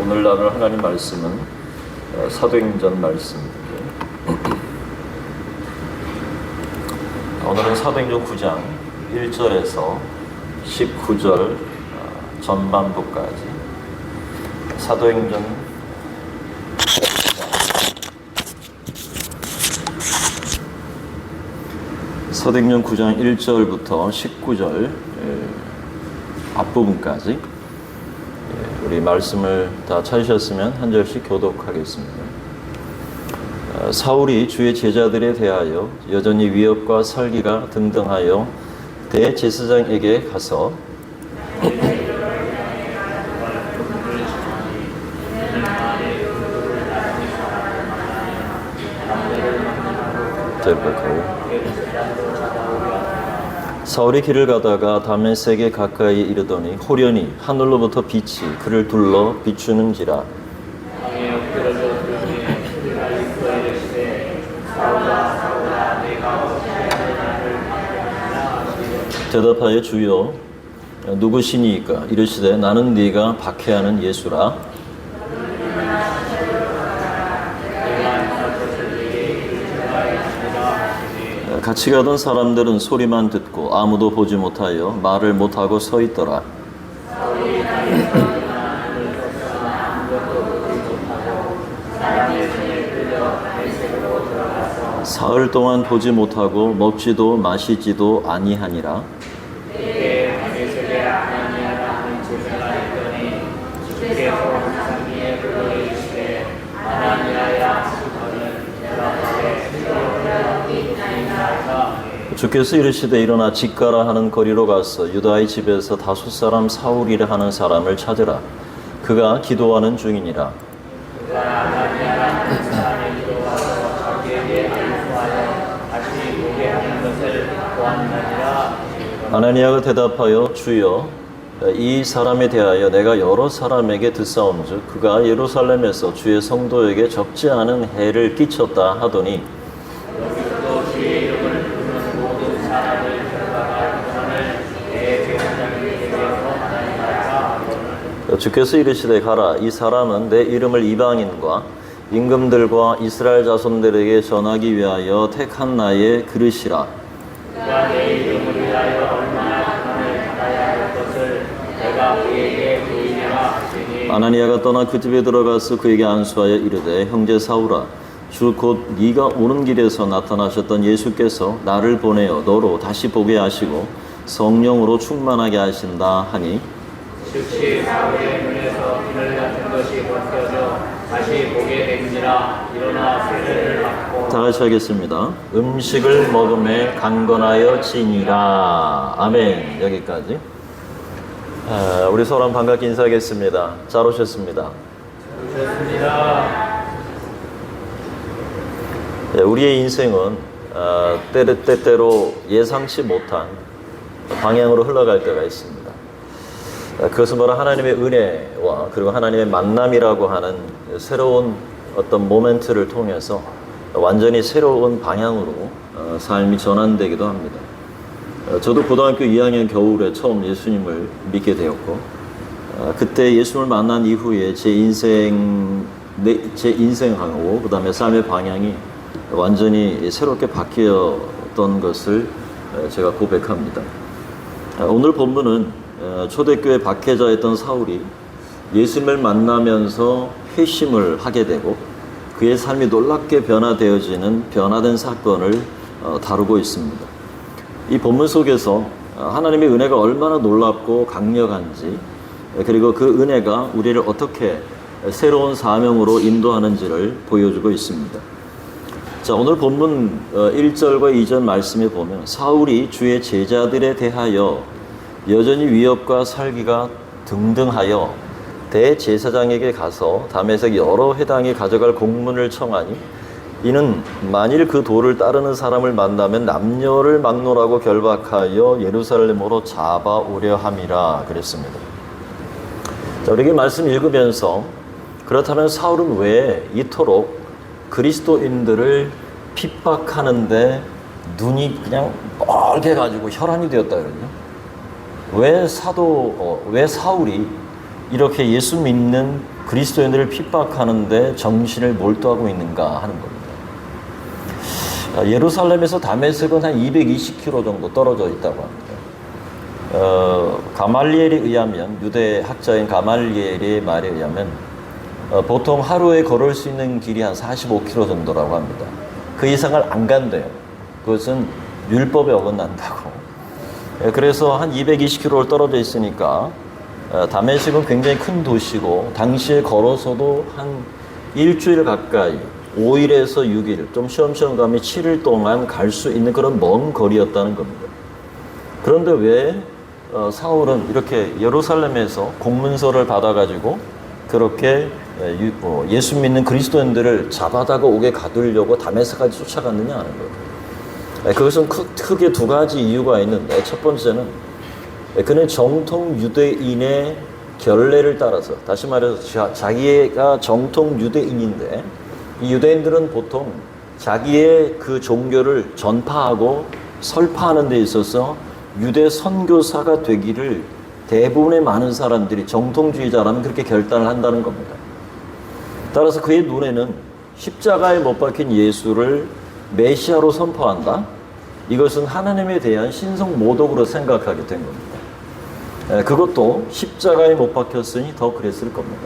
오늘 나눌 하나님 말씀은 사도행전 말씀입니다. 오늘은 사도행전 9장 1절에서 19절 전반부까지 사도행전 사도행전 9장 1절부터 19절 앞부분까지 우리 말씀을 다 찾으셨으면 한 절씩 교독하겠습니다. 사울이 주의 제자들에 대하여 여전히 위협과 살기가 등등하여 대제사장에게 가서 사울이 길을 가다가 다메섹에 가까이 이르더니 호련히 하늘로부터 빛이 그를 둘러 비추는지라. 대답하여 주여 누구시니이까? 이르시되 나는 네가 박해하는 예수라. 같이 가던 사람들은 소리만 듣고 아무도 보지 못하여 말을 못하고 서 있더라. 사흘 동안 보지 못하고 먹지도 마시지도 아니하니라. 주께서 이르시되 일어나 집가라 하는 거리로 가서 유다의 집에서 다섯 사람 사울이라 하는 사람을 찾으라. 그가 기도하는 중이니라. 아나니아가 대답하여 주여 이 사람에 대하여 내가 여러 사람에게 듣사온즉 그가 예루살렘에서 주의 성도에게 적지 않은 해를 끼쳤다 하더니 주께서 이르시되 가라. 이 사람은 내 이름을 이방인과 임금들과 이스라엘 자손들에게 전하기 위하여 택한 나의 그릇이라. 그가 내 이름을 위하여 얼마나 고난을 받아야 할 것을 내가 그에게 보이리라 하시니. 아나니아가 떠나 그 집에 들어가서 그에게 안수하여 이르되 형제 사울아 주 곧 네가 오는 길에서 나타나셨던 예수께서 나를 보내어 너로 다시 보게 하시고 성령으로 충만하게 하신다 하니. 즉시 사울의 눈에서 그늘 같은 것이 벗겨져 다시 보게 된지라. 일어나 세례를 받고. 다 같이 하겠습니다. 음식을 먹음에 강건하여 지니라. 아멘. 여기까지. 우리 서로 반갑게 인사하겠습니다. 잘 오셨습니다. 잘 오셨습니다. 우리의 인생은 때때로 예상치 못한 방향으로 흘러갈 때가 있습니다. 그것은 바로 하나님의 은혜와 그리고 하나님의 만남이라고 하는 새로운 어떤 모멘트를 통해서 완전히 새로운 방향으로 삶이 전환되기도 합니다. 저도 고등학교 2학년 겨울에 처음 예수님을 믿게 되었고 그때 예수님을 만난 이후에 제 인생하고 그 다음에 삶의 방향이 완전히 새롭게 바뀌었던 것을 제가 고백합니다. 오늘 본문은 초대교회 박해자였던 사울이 예수님을 만나면서 회심을 하게 되고 그의 삶이 놀랍게 변화된 사건을 다루고 있습니다. 이 본문 속에서 하나님의 은혜가 얼마나 놀랍고 강력한지 그리고 그 은혜가 우리를 어떻게 새로운 사명으로 인도하는지를 보여주고 있습니다. 자, 오늘 본문 1절과 2절 말씀에 보면 사울이 주의 제자들에 대하여 여전히 위협과 살기가 등등하여 대제사장에게 가서 다메섹 여러 회당에 가져갈 공문을 청하니 이는 만일 그 도를 따르는 사람을 만나면 남녀를 막론하고 결박하여 예루살렘으로 잡아오려 함이라 그랬습니다. 자, 우리에게 말씀 읽으면서 그렇다면 사울은 왜 이토록 그리스도인들을 핍박하는데 눈이 그냥 뻘게 가지고 혈안이 되었다 그러죠? 왜 사울이 이렇게 예수 믿는 그리스도인들을 핍박하는데 정신을 몰두하고 있는가 하는 겁니다. 예루살렘에서 다메섹은 한 220km 정도 떨어져 있다고 합니다. 가말리엘에 의하면, 유대 학자인 가말리엘의 말에 의하면 보통 하루에 걸을 수 있는 길이 한 45km 정도라고 합니다. 그 이상을 안 간대요. 그것은 율법에 어긋난다고. 그래서 한 220km를 떨어져 있으니까 다메섹은 굉장히 큰 도시고 당시에 걸어서도 한 일주일 가까이 5일에서 6일, 좀 시험시험 가면 7일 동안 갈 수 있는 그런 먼 거리였다는 겁니다. 그런데 왜 사울은 이렇게 예루살렘에서 공문서를 받아가지고 그렇게 예수 믿는 그리스도인들을 잡아다가 옥에 가두려고 다메섹까지 쫓아갔느냐 하는 거예요. 그것은 크게 두 가지 이유가 있는데, 첫 번째는 그는 정통 유대인의 결례를 따라서, 다시 말해서 자기가 정통 유대인인데 이 유대인들은 보통 자기의 그 종교를 전파하고 설파하는 데 있어서 유대 선교사가 되기를 대부분의 많은 사람들이 정통주의자라면 그렇게 결단을 한다는 겁니다. 따라서 그의 눈에는 십자가에 못 박힌 예수를 메시아로 선포한다? 이것은 하나님에 대한 신성 모독으로 생각하게 된 겁니다. 그것도 십자가에 못 박혔으니 더 그랬을 겁니다.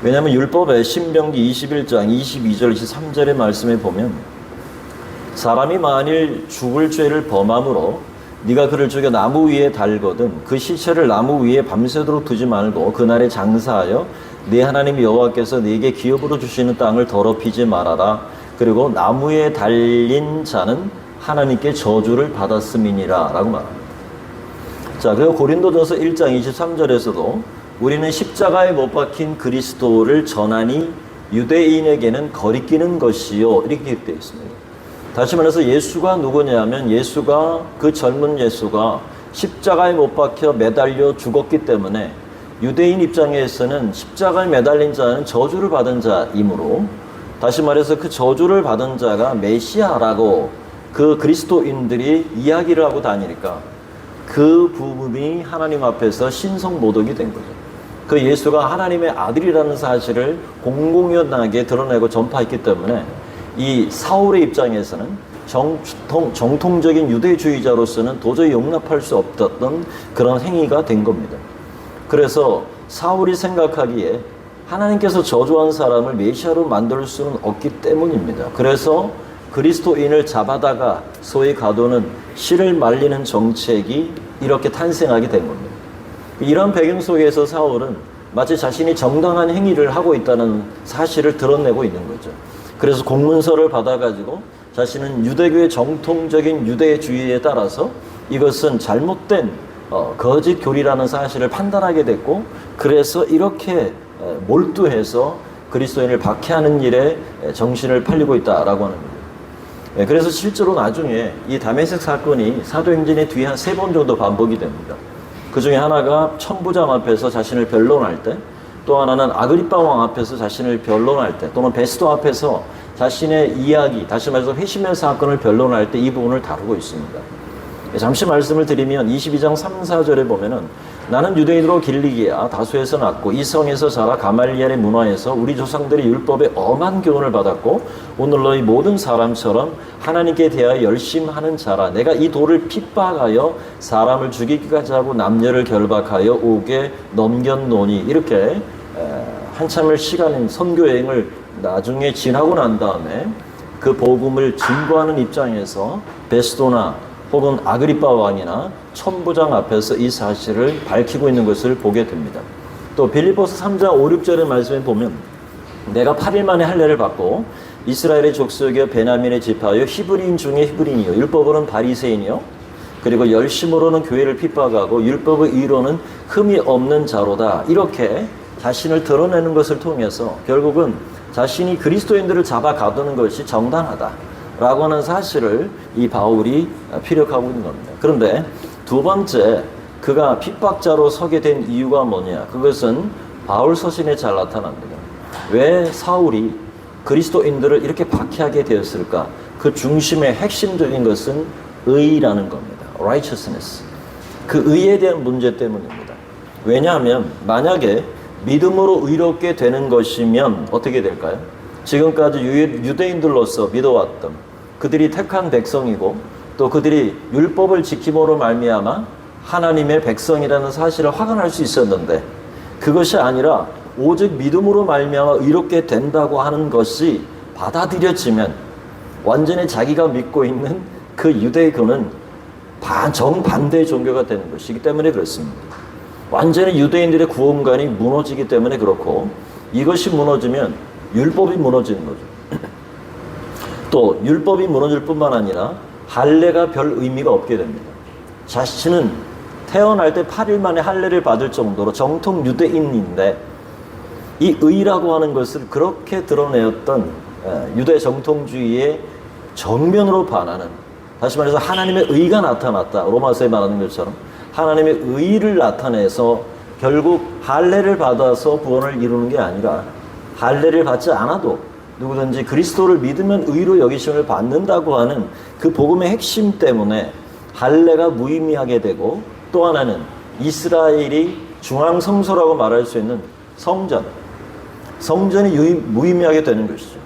왜냐하면 율법의 신명기 21장 22절 23절의 말씀에 보면, 사람이 만일 죽을 죄를 범함으로 네가 그를 죽여 나무 위에 달거든 그 시체를 나무 위에 밤새도록 두지 말고 그날에 장사하여 네 하나님 여호와께서 네게 기업으로 주시는 땅을 더럽히지 말아라. 그리고 나무에 달린 자는 하나님께 저주를 받았음이니라 라고 말합니다. 자, 그리고 고린도전서 1장 23절에서도 우리는 십자가에 못 박힌 그리스도를 전하니 유대인에게는 거리끼는 것이요, 이렇게 기록되어 있습니다. 다시 말해서 예수가 누구냐 하면, 예수가, 그 젊은 예수가 십자가에 못 박혀 매달려 죽었기 때문에 유대인 입장에서는 십자가에 매달린 자는 저주를 받은 자이므로, 다시 말해서 그 저주를 받은 자가 메시아라고 그 그리스도인들이 이야기를 하고 다니니까 그 부분이 하나님 앞에서 신성모독이 된 거죠. 그 예수가 하나님의 아들이라는 사실을 공공연하게 드러내고 전파했기 때문에 이 사울의 입장에서는 정통적인 유대주의자로서는 도저히 용납할 수 없었던 그런 행위가 된 겁니다. 그래서 사울이 생각하기에 하나님께서 저주한 사람을 메시아로 만들 수는 없기 때문입니다. 그래서 그리스도인을 잡아다가 소위 가두는 씨를 말리는 정책이 이렇게 탄생하게 된 겁니다. 이런 배경 속에서 사울은 마치 자신이 정당한 행위를 하고 있다는 사실을 드러내고 있는 거죠. 그래서 공문서를 받아가지고 자신은 유대교의 정통적인 유대주의에 따라서 이것은 잘못된 거짓 교리라는 사실을 판단하게 됐고, 그래서 이렇게 몰두해서 그리스도인을 박해하는 일에 정신을 팔리고 있다라고 하는 거예요. 그래서 실제로 나중에 이 다메섹 사건이 사도행전의 뒤에 한 3번 정도 반복이 됩니다. 그 중에 하나가 천부장 앞에서 자신을 변론할 때, 또 하나는 아그리빠 왕 앞에서 자신을 변론할 때, 또는 베스도 앞에서 자신의 이야기, 다시 말해서 회심의 사건을 변론할 때 이 부분을 다루고 있습니다. 잠시 말씀을 드리면 22장 3, 4절에 보면은, 나는 유대인으로 길리기야 다수에서 났고 이 성에서 자라 가말리엘의 문화에서 우리 조상들이 율법에 엄한 교훈을 받았고 오늘 너희 모든 사람처럼 하나님께 대하여 열심하는 자라. 내가 이 돌을 핍박하여 사람을 죽이기까지 하고 남녀를 결박하여 옥에 넘겼노니. 이렇게 한참을 시간인 선교여행을 나중에 지나고 난 다음에 그 복음을 증거하는 입장에서 베스도나 혹은 아그리빠 왕이나 천부장 앞에서 이 사실을 밝히고 있는 것을 보게 됩니다. 또 빌립보서 3장 5, 6절의 말씀에 보면, 내가 8일 만에 할례를 받고 이스라엘의 족속이여 베냐민의 지파여 히브리인 중에 히브리인이요 율법으로는 바리새인이요 그리고 열심으로는 교회를 핍박하고 율법의 의로는 흠이 없는 자로다. 이렇게 자신을 드러내는 것을 통해서 결국은 자신이 그리스도인들을 잡아 가두는 것이 정당하다 라고 하는 사실을 이 바울이 피력하고 있는 겁니다. 그런데 두 번째, 그가 핍박자로 서게 된 이유가 뭐냐? 그것은 바울 서신에 잘 나타납니다. 왜 사울이 그리스도인들을 이렇게 박해하게 되었을까? 그 중심의 핵심적인 것은 의라는 겁니다. righteousness. 그 의에 대한 문제 때문입니다. 왜냐하면 만약에 믿음으로 의롭게 되는 것이면 어떻게 될까요? 지금까지 유대인들로서 믿어왔던 그들이 택한 백성이고 또 그들이 율법을 지킴으로 말미암아 하나님의 백성이라는 사실을 확언할 수 있었는데, 그것이 아니라 오직 믿음으로 말미암아 의롭게 된다고 하는 것이 받아들여지면 완전히 자기가 믿고 있는 그 유대교는 정반대의 종교가 되는 것이기 때문에 그렇습니다. 완전히 유대인들의 구원관이 무너지기 때문에 그렇고, 이것이 무너지면 율법이 무너지는 거죠. 또 율법이 무너질 뿐만 아니라 할례가 별 의미가 없게 됩니다. 자신은 태어날 때 8일 만에 할례를 받을 정도로 정통 유대인인데, 이 의라고 하는 것을 그렇게 드러내었던 유대 정통주의의 정면으로 반하는, 다시 말해서 하나님의 의가 나타났다, 로마서에 말하는 것처럼 하나님의 의를 나타내서 결국 할례를 받아서 구원을 이루는 게 아니라 할례를 받지 않아도 누구든지 그리스도를 믿으면 의로 여기심을 받는다고 하는 그 복음의 핵심 때문에 할례가 무의미하게 되고, 또 하나는 이스라엘이 중앙성소라고 말할 수 있는 성전이 무의미하게 되는 것이죠.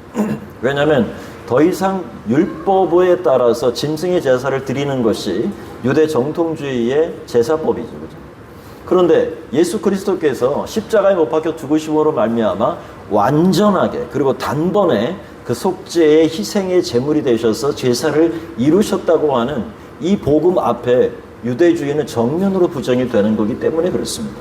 왜냐하면 더 이상 율법에 따라서 짐승의 제사를 드리는 것이 유대 정통주의의 제사법이죠. 그렇죠? 그런데 예수 그리스도께서 십자가에 못 박혀 죽으심으로 말미암아 완전하게 그리고 단번에 그 속죄의 희생의 제물이 되셔서 제사를 이루셨다고 하는 이 복음 앞에 유대주의는 정면으로 부정이 되는 거기 때문에 그렇습니다.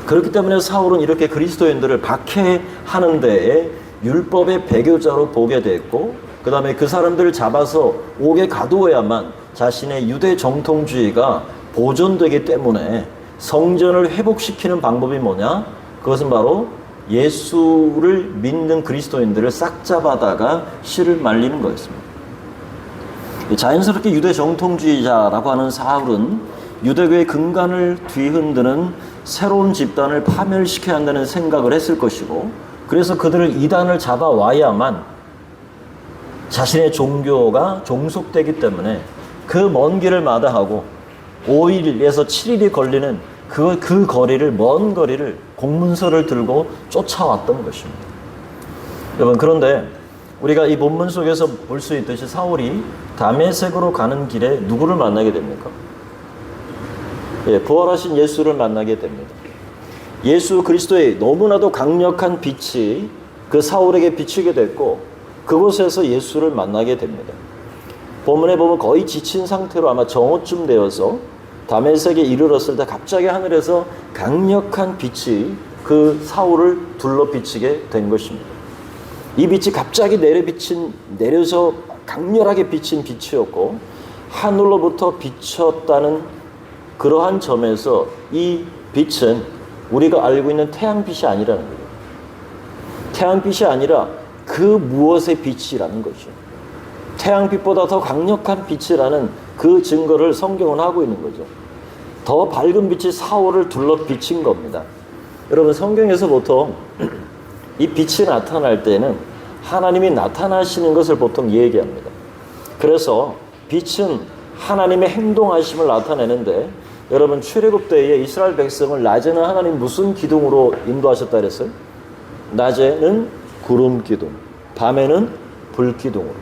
그렇기 때문에 사울은 이렇게 그리스도인들을 박해하는 데에 율법의 배교자로 보게 됐고, 그 다음에 그 사람들을 잡아서 옥에 가두어야만 자신의 유대 정통주의가 보존되기 때문에 성전을 회복시키는 방법이 뭐냐? 그것은 바로 예수를 믿는 그리스도인들을 싹 잡아다가 씨를 말리는 거였습니다. 자연스럽게 유대 정통주의자라고 하는 사울은 유대교의 근간을 뒤흔드는 새로운 집단을 파멸시켜야 한다는 생각을 했을 것이고, 그래서 그들을 이단을 잡아와야만 자신의 종교가 종속되기 때문에 그 먼 길을 마다하고 5일에서 7일이 걸리는 그 거리를, 먼 거리를 공문서를 들고 쫓아왔던 것입니다. 여러분, 그런데 우리가 이 본문 속에서 볼 수 있듯이 사울이 다메섹으로 가는 길에 누구를 만나게 됩니까? 부활하신 예수를 만나게 됩니다. 예수 그리스도의 너무나도 강력한 빛이 그 사울에게 비추게 됐고, 그곳에서 예수를 만나게 됩니다. 본문에 보면 거의 지친 상태로 아마 정오쯤 되어서 다메섹에 이르렀을 때 갑자기 하늘에서 강력한 빛이 그 사울을 둘러 비치게 된 것입니다. 이 빛이 갑자기 내려서 강렬하게 비친 빛이었고, 하늘로부터 비쳤다는 그러한 점에서 이 빛은 우리가 알고 있는 태양빛이 아니라는 거예요. 태양빛이 아니라 그 무엇의 빛이라는 거죠. 태양빛보다 더 강력한 빛이라는 그 증거를 성경은 하고 있는 거죠. 더 밝은 빛이 사울을 둘러 비친 겁니다. 여러분, 성경에서 보통 이 빛이 나타날 때는 하나님이 나타나시는 것을 보통 얘기합니다. 그래서 빛은 하나님의 행동하심을 나타내는데, 여러분, 출애굽 때에 이스라엘 백성을 낮에는 하나님 무슨 기둥으로 인도하셨다 그랬어요? 낮에는 구름 기둥, 밤에는 불 기둥으로.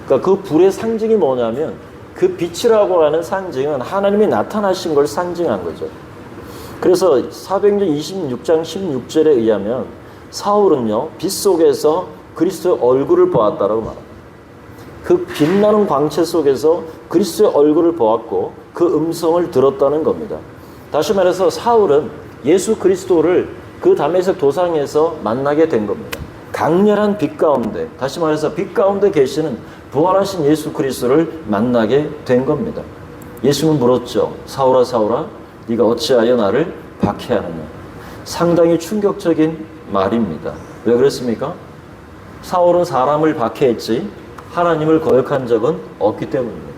그러니까 그 불의 상징이 뭐냐면, 그 빛이라고 하는 상징은 하나님이 나타나신 걸 상징한 거죠. 그래서 사도행전 26장 16절에 의하면 사울은요, 빛 속에서 그리스도의 얼굴을 보았다라고 말합니다. 그 빛나는 광채 속에서 그리스도의 얼굴을 보았고 그 음성을 들었다는 겁니다. 다시 말해서 사울은 예수 그리스도를 그 다메섹 도상에서 만나게 된 겁니다. 강렬한 빛 가운데, 다시 말해서 빛 가운데 계시는 부활하신 예수 그리스도를 만나게 된 겁니다. 예수는 물었죠. 사울아 사울아, 네가 어찌하여 나를 박해하느냐. 상당히 충격적인 말입니다. 왜 그랬습니까? 사울은 사람을 박해했지 하나님을 거역한 적은 없기 때문입니다.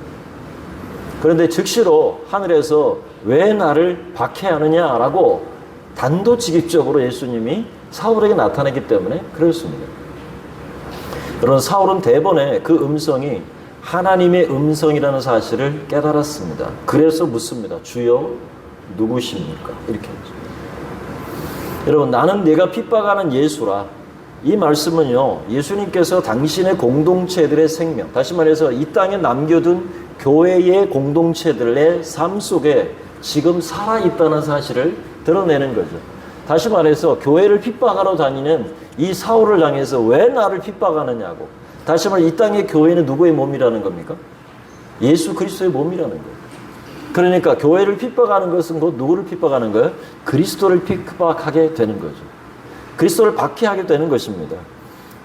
그런데 즉시로 하늘에서 왜 나를 박해하느냐라고 단도직입적으로 예수님이 사울에게 나타났기 때문에 그렇습니다. 그런 사울은 대번에 그 음성이 하나님의 음성이라는 사실을 깨달았습니다. 그래서 묻습니다. 주여, 누구십니까? 이렇게 하죠. 여러분, 나는 내가 핍박하는 예수라. 이 말씀은요, 예수님께서 당신의 공동체들의 생명, 다시 말해서 이 땅에 남겨둔 교회의 공동체들의 삶 속에 지금 살아있다는 사실을 드러내는 거죠. 다시 말해서 교회를 핍박하러 다니는 이 사울을 향해서 왜 나를 핍박하느냐고. 다시 말해 이 땅의 교회는 누구의 몸이라는 겁니까? 예수 그리스도의 몸이라는 거예요. 그러니까 교회를 핍박하는 것은 곧 누구를 핍박하는 거예요? 그리스도를 핍박하게 되는 거죠. 그리스도를 박해하게 되는 것입니다.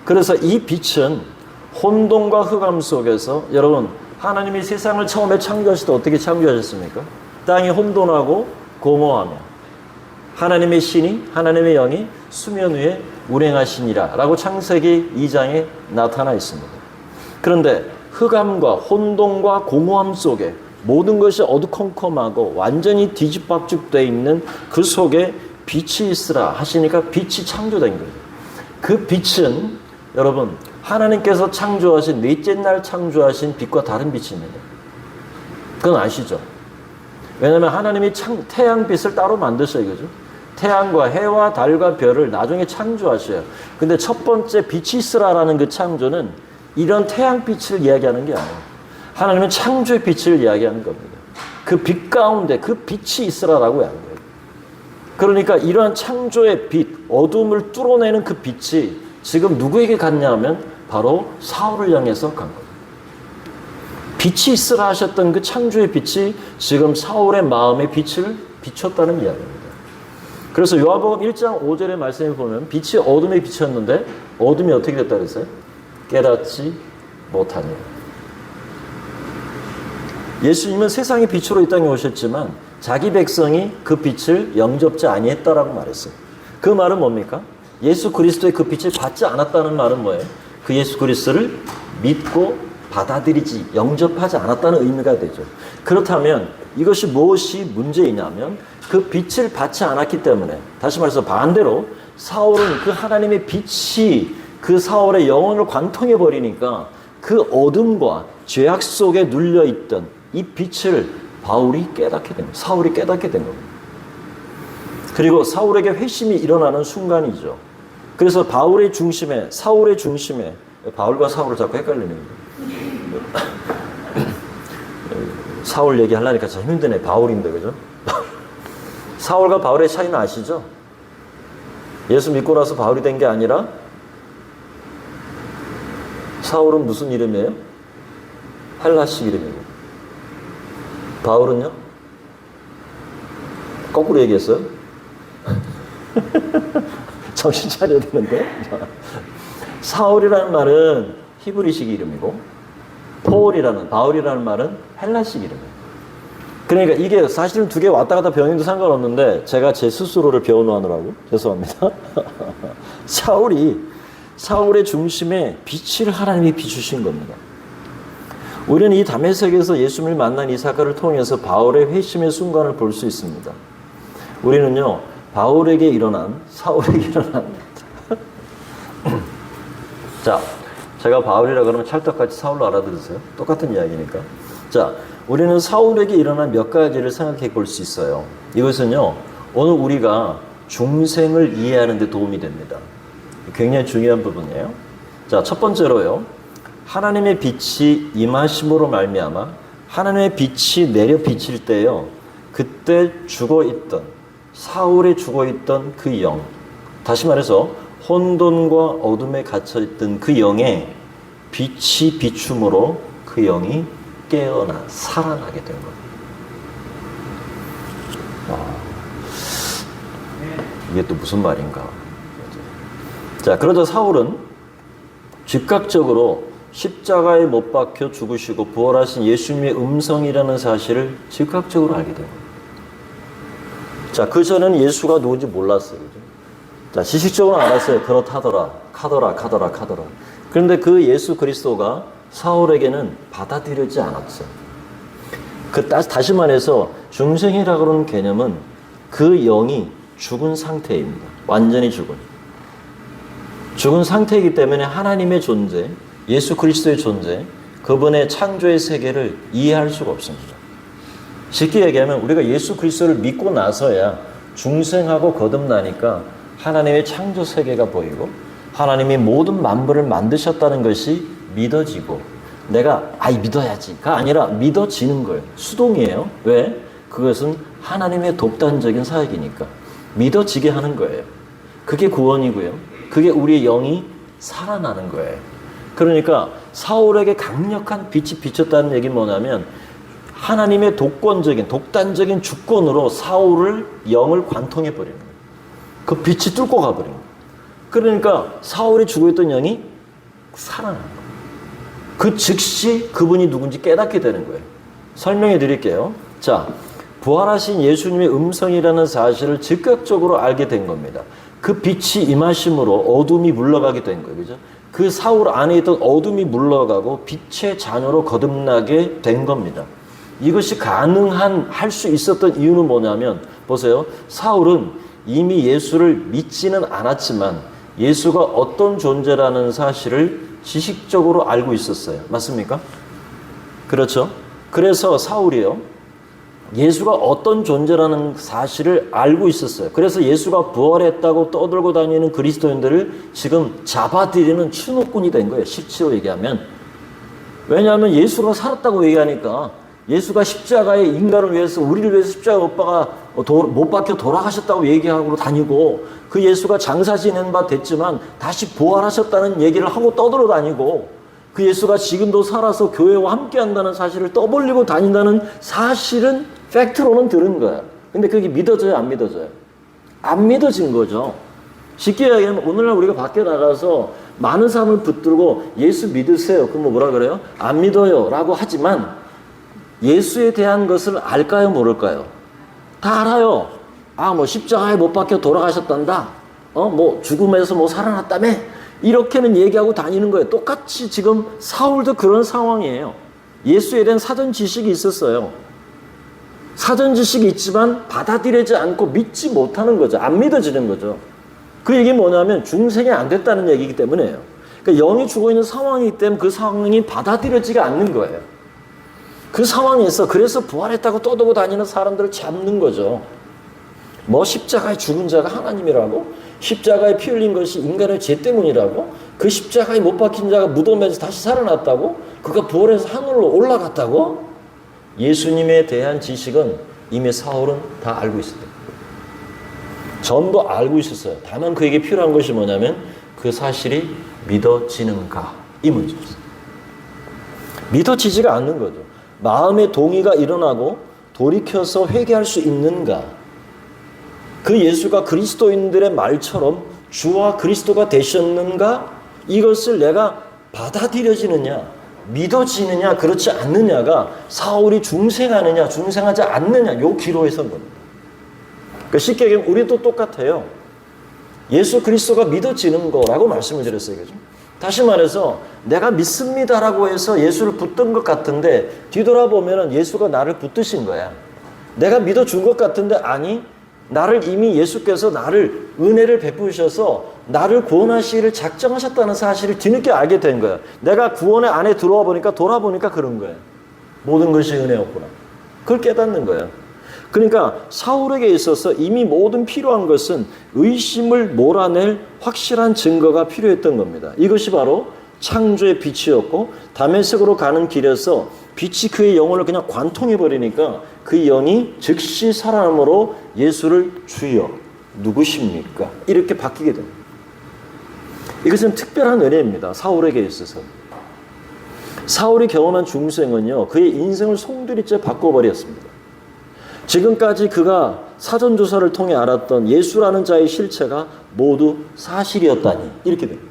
그래서 이 빛은 혼돈과 흑암 속에서, 여러분, 하나님이 세상을 처음에 창조하실 때 어떻게 창조하셨습니까? 땅이 혼돈하고 공허하며 하나님의 신이, 하나님의 영이 수면 위에 운행하시니라 라고 창세기 2장에 나타나 있습니다. 그런데 흑암과 혼돈과 공허함 속에 모든 것이 어두컴컴하고 완전히 뒤집박죽되어 있는 그 속에 빛이 있으라 하시니까 빛이 창조된 거예요. 그 빛은 여러분, 하나님께서 창조하신, 넷째 날 창조하신 빛과 다른 빛입니다. 그건 아시죠? 왜냐하면 하나님이 태양빛을 따로 만드셔요. 그죠? 태양과 해와 달과 별을 나중에 창조하셔요. 근데 첫 번째 빛이 있으라라는 그 창조는 이런 태양빛을 이야기하는 게 아니에요. 하나님은 창조의 빛을 이야기하는 겁니다. 그 빛 가운데 그 빛이 있으라라고 하는 거예요. 그러니까 이러한 창조의 빛, 어둠을 뚫어내는 그 빛이 지금 누구에게 갔냐 하면 바로 사울을 향해서 간 거예요. 빛이 있으라 하셨던 그 창조의 빛이 지금 사울의 마음에 빛을 비췄다는 이야기입니다. 그래서 요한복음 1장 5절의 말씀에 보면 빛이 어둠에 비쳤는데 어둠이 어떻게 됐다 그랬어요? 깨닫지 못하니라. 예수님은 세상의 빛으로 이 땅에 오셨지만 자기 백성이 그 빛을 영접지 아니했다라고 말했어요. 그 말은 뭡니까? 예수 그리스도의 그 빛을 받지 않았다는 말은 뭐예요? 그 예수 그리스도를 믿고 받아들이지, 영접하지 않았다는 의미가 되죠. 그렇다면 이것이 무엇이 문제이냐면 그 빛을 받지 않았기 때문에, 다시 말해서 반대로 사울은 그 하나님의 빛이 그 사울의 영혼을 관통해 버리니까 그 어둠과 죄악 속에 눌려있던 이 빛을 바울이 깨닫게 됩니다. 사울이 깨닫게 된 겁니다. 그리고 사울에게 회심이 일어나는 순간이죠. 그래서 바울의 중심에, 사울의 중심에, 바울과 사울을 자꾸 헷갈리는 거예요. 사울 얘기하려니까 참 힘드네. 바울인데, 그죠? 사울과 바울의 차이는 아시죠? 예수 믿고 나서 바울이 된 게 아니라 사울은 무슨 이름이에요? 헬라식 이름이고, 바울은요? 거꾸로 얘기했어요? 정신 차려야 되는데. 사울이라는 말은 히브리식 이름이고 바울이라는 말은 헬라식 이름이에요. 그러니까 이게 사실은 두 개 왔다 갔다 변해도 상관없는데 제가 제 스스로를 변호하느라고 죄송합니다. 사울의 중심에 빛을 하나님이 비추신 겁니다. 우리는 이 다메섹에서 예수님을 만난 이 사건을 통해서 바울의 회심의 순간을 볼 수 있습니다. 우리는요, 바울에게 일어난, 사울에게 일어난 자, 제가 바울이라 그러면 찰떡같이 사울로 알아들으세요. 똑같은 이야기니까. 자, 우리는 사울에게 일어난 몇 가지를 생각해 볼 수 있어요. 이것은요, 오늘 우리가 중생을 이해하는 데 도움이 됩니다. 굉장히 중요한 부분이에요. 자, 첫 번째로요, 하나님의 빛이 임하심으로 말미암아 하나님의 빛이 내려 비칠 때요, 그때 죽어있던, 사울에 죽어있던 그 영, 다시 말해서 혼돈과 어둠에 갇혀있던 그 영에 빛이 비춤으로 그 영이 깨어나 살아나게 된 겁니다. 이게 또 무슨 말인가? 자, 그러자 사울은 즉각적으로 십자가에 못 박혀 죽으시고 부활하신 예수님의 음성이라는 사실을 즉각적으로 알게 됩니다. 자, 그 전에는 예수가 누군지 몰랐어요. 그죠? 자, 지식적으로 알았어요. 그렇다더라. 카더라. 그런데 그 예수 그리스도가 사울에게는 받아들여지지 않았어요. 다시 말해서 중생이라고 하는 개념은 그 영이 죽은 상태입니다. 완전히 죽은 상태이기 때문에 하나님의 존재, 예수 그리스도의 존재, 그분의 창조의 세계를 이해할 수가 없습니다. 쉽게 얘기하면 우리가 예수 그리스도를 믿고 나서야 중생하고 거듭나니까 하나님의 창조 세계가 보이고 하나님이 모든 만물을 만드셨다는 것이 믿어지고 내가 믿어야지가 아니라 믿어지는 거예요. 수동이에요. 왜? 그것은 하나님의 독단적인 사역이니까 믿어지게 하는 거예요. 그게 구원이고요. 그게 우리의 영이 살아나는 거예요. 그러니까 사울에게 강력한 빛이 비쳤다는 얘기는 뭐냐면 하나님의 독단적인 주권으로 사울을 영을 관통해 버리는 거예요. 그 빛이 뚫고 가버린 거예요. 그러니까 사울이 죽어있던 영이 살아나는 거예요. 그 즉시 그분이 누군지 깨닫게 되는 거예요. 설명해 드릴게요. 자, 부활하신 예수님의 음성이라는 사실을 즉각적으로 알게 된 겁니다. 그 빛이 임하심으로 어둠이 물러가게 된 거예요. 그죠? 그 사울 안에 있던 어둠이 물러가고 빛의 자녀로 거듭나게 된 겁니다. 이것이 할 수 있었던 이유는 뭐냐면 보세요. 사울은 이미 예수를 믿지는 않았지만 예수가 어떤 존재라는 사실을 지식적으로 알고 있었어요. 맞습니까? 그렇죠? 그래서 사울이요. 예수가 어떤 존재라는 사실을 알고 있었어요. 그래서 예수가 부활했다고 떠들고 다니는 그리스도인들을 지금 잡아들이는 추노꾼이 된 거예요. 실제로 얘기하면. 왜냐하면 예수가 살았다고 얘기하니까 예수가 십자가에 인간을 위해서 우리를 위해서 십자가 못 박혀 돌아가셨다고 얘기하고 다니고 그 예수가 장사 지낸 바 됐지만 다시 부활하셨다는 얘기를 하고 떠들어 다니고 그 예수가 지금도 살아서 교회와 함께 한다는 사실을 떠벌리고 다닌다는 사실은 팩트로는 들은 거야. 근데 그게 믿어져요? 안 믿어져요? 안 믿어진 거죠. 쉽게 얘기하면 오늘날 우리가 밖에 나가서 많은 사람을 붙들고 예수 믿으세요. 그럼 뭐라 그래요? 안 믿어요 라고 하지만 예수에 대한 것을 알까요? 모를까요? 다 알아요. 십자가에 못 박혀 돌아가셨단다. 죽음에서 살아났다며? 이렇게는 얘기하고 다니는 거예요. 똑같이 지금 사울도 그런 상황이에요. 예수에 대한 사전 지식이 있었어요. 사전 지식이 있지만 받아들이지 않고 믿지 못하는 거죠. 안 믿어지는 거죠. 그 얘기는 뭐냐면 중생이 안 됐다는 얘기이기 때문에요. 그러니까 영이 죽어있는 상황이기 때문에 그 상황이 받아들여지가 않는 거예요. 그 상황에서 그래서 부활했다고 떠들고 다니는 사람들을 잡는 거죠. 십자가에 죽은 자가 하나님이라고? 십자가에 피 흘린 것이 인간의 죄 때문이라고? 그 십자가에 못 박힌 자가 무덤에서 다시 살아났다고? 그가 부활해서 하늘로 올라갔다고? 예수님에 대한 지식은 이미 사울은 다 알고 있었다. 전부 알고 있었어요. 다만 그에게 필요한 것이 뭐냐면 그 사실이 믿어지는가? 이 문제였어요. 믿어지지가 않는 거죠. 마음의 동의가 일어나고 돌이켜서 회개할 수 있는가? 그 예수가 그리스도인들의 말처럼 주와 그리스도가 되셨는가? 이것을 내가 받아들여지느냐, 믿어지느냐, 그렇지 않느냐가 사울이 중생하느냐, 중생하지 않느냐, 요 기로에 선 겁니다. 그러니까 쉽게 얘기하면 우리도 똑같아요. 예수 그리스도가 믿어지는 거라고 말씀을 드렸어요. 그죠? 다시 말해서 내가 믿습니다라고 해서 예수를 붙든 것 같은데 뒤돌아보면 예수가 나를 붙드신 거야. 내가 믿어준 것 같은데 아니, 나를 이미 예수께서 나를 은혜를 베푸셔서 나를 구원하시기를 작정하셨다는 사실을 뒤늦게 알게 된 거야. 내가 구원의 안에 들어와 보니까 돌아보니까 그런 거야. 모든 것이 은혜였구나. 그걸 깨닫는 거야. 그러니까 사울에게 있어서 이미 모든 필요한 것은 의심을 몰아낼 확실한 증거가 필요했던 겁니다. 이것이 바로 창조의 빛이었고 다메섹으로 가는 길에서 빛이 그의 영혼을 그냥 관통해 버리니까 그 영이 즉시 살아남으로 예수를 주여 누구십니까? 이렇게 바뀌게 됩니다. 이것은 특별한 은혜입니다. 사울에게 있어서. 사울이 경험한 중생은요, 그의 인생을 송두리째 바꿔버렸습니다. 지금까지 그가 사전조사를 통해 알았던 예수라는 자의 실체가 모두 사실이었다니 이렇게 됩니다.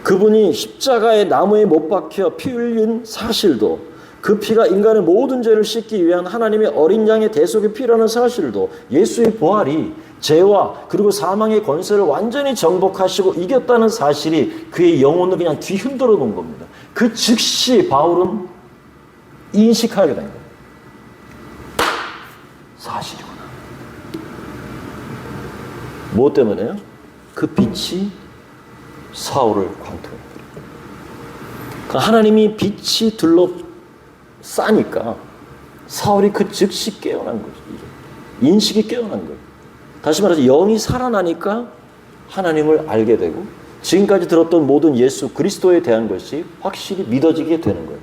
그분이 십자가의 나무에 못 박혀 피 흘린 사실도, 그 피가 인간의 모든 죄를 씻기 위한 하나님의 어린 양의 대속의 피라는 사실도, 예수의 부활이 죄와 그리고 사망의 권세를 완전히 정복하시고 이겼다는 사실이 그의 영혼을 그냥 뒤흔들어 놓은 겁니다. 그 즉시 바울은 인식하게 된 겁니다. 사실이구나. 무엇 때문에요? 그 빛이 사울을 관통해버려요. 하나님이 빛이 둘러싸니까 사울이 그 즉시 깨어난 거죠. 인식이 깨어난 거예요. 다시 말해서 영이 살아나니까 하나님을 알게 되고 지금까지 들었던 모든 예수 그리스도에 대한 것이 확실히 믿어지게 되는 거예요.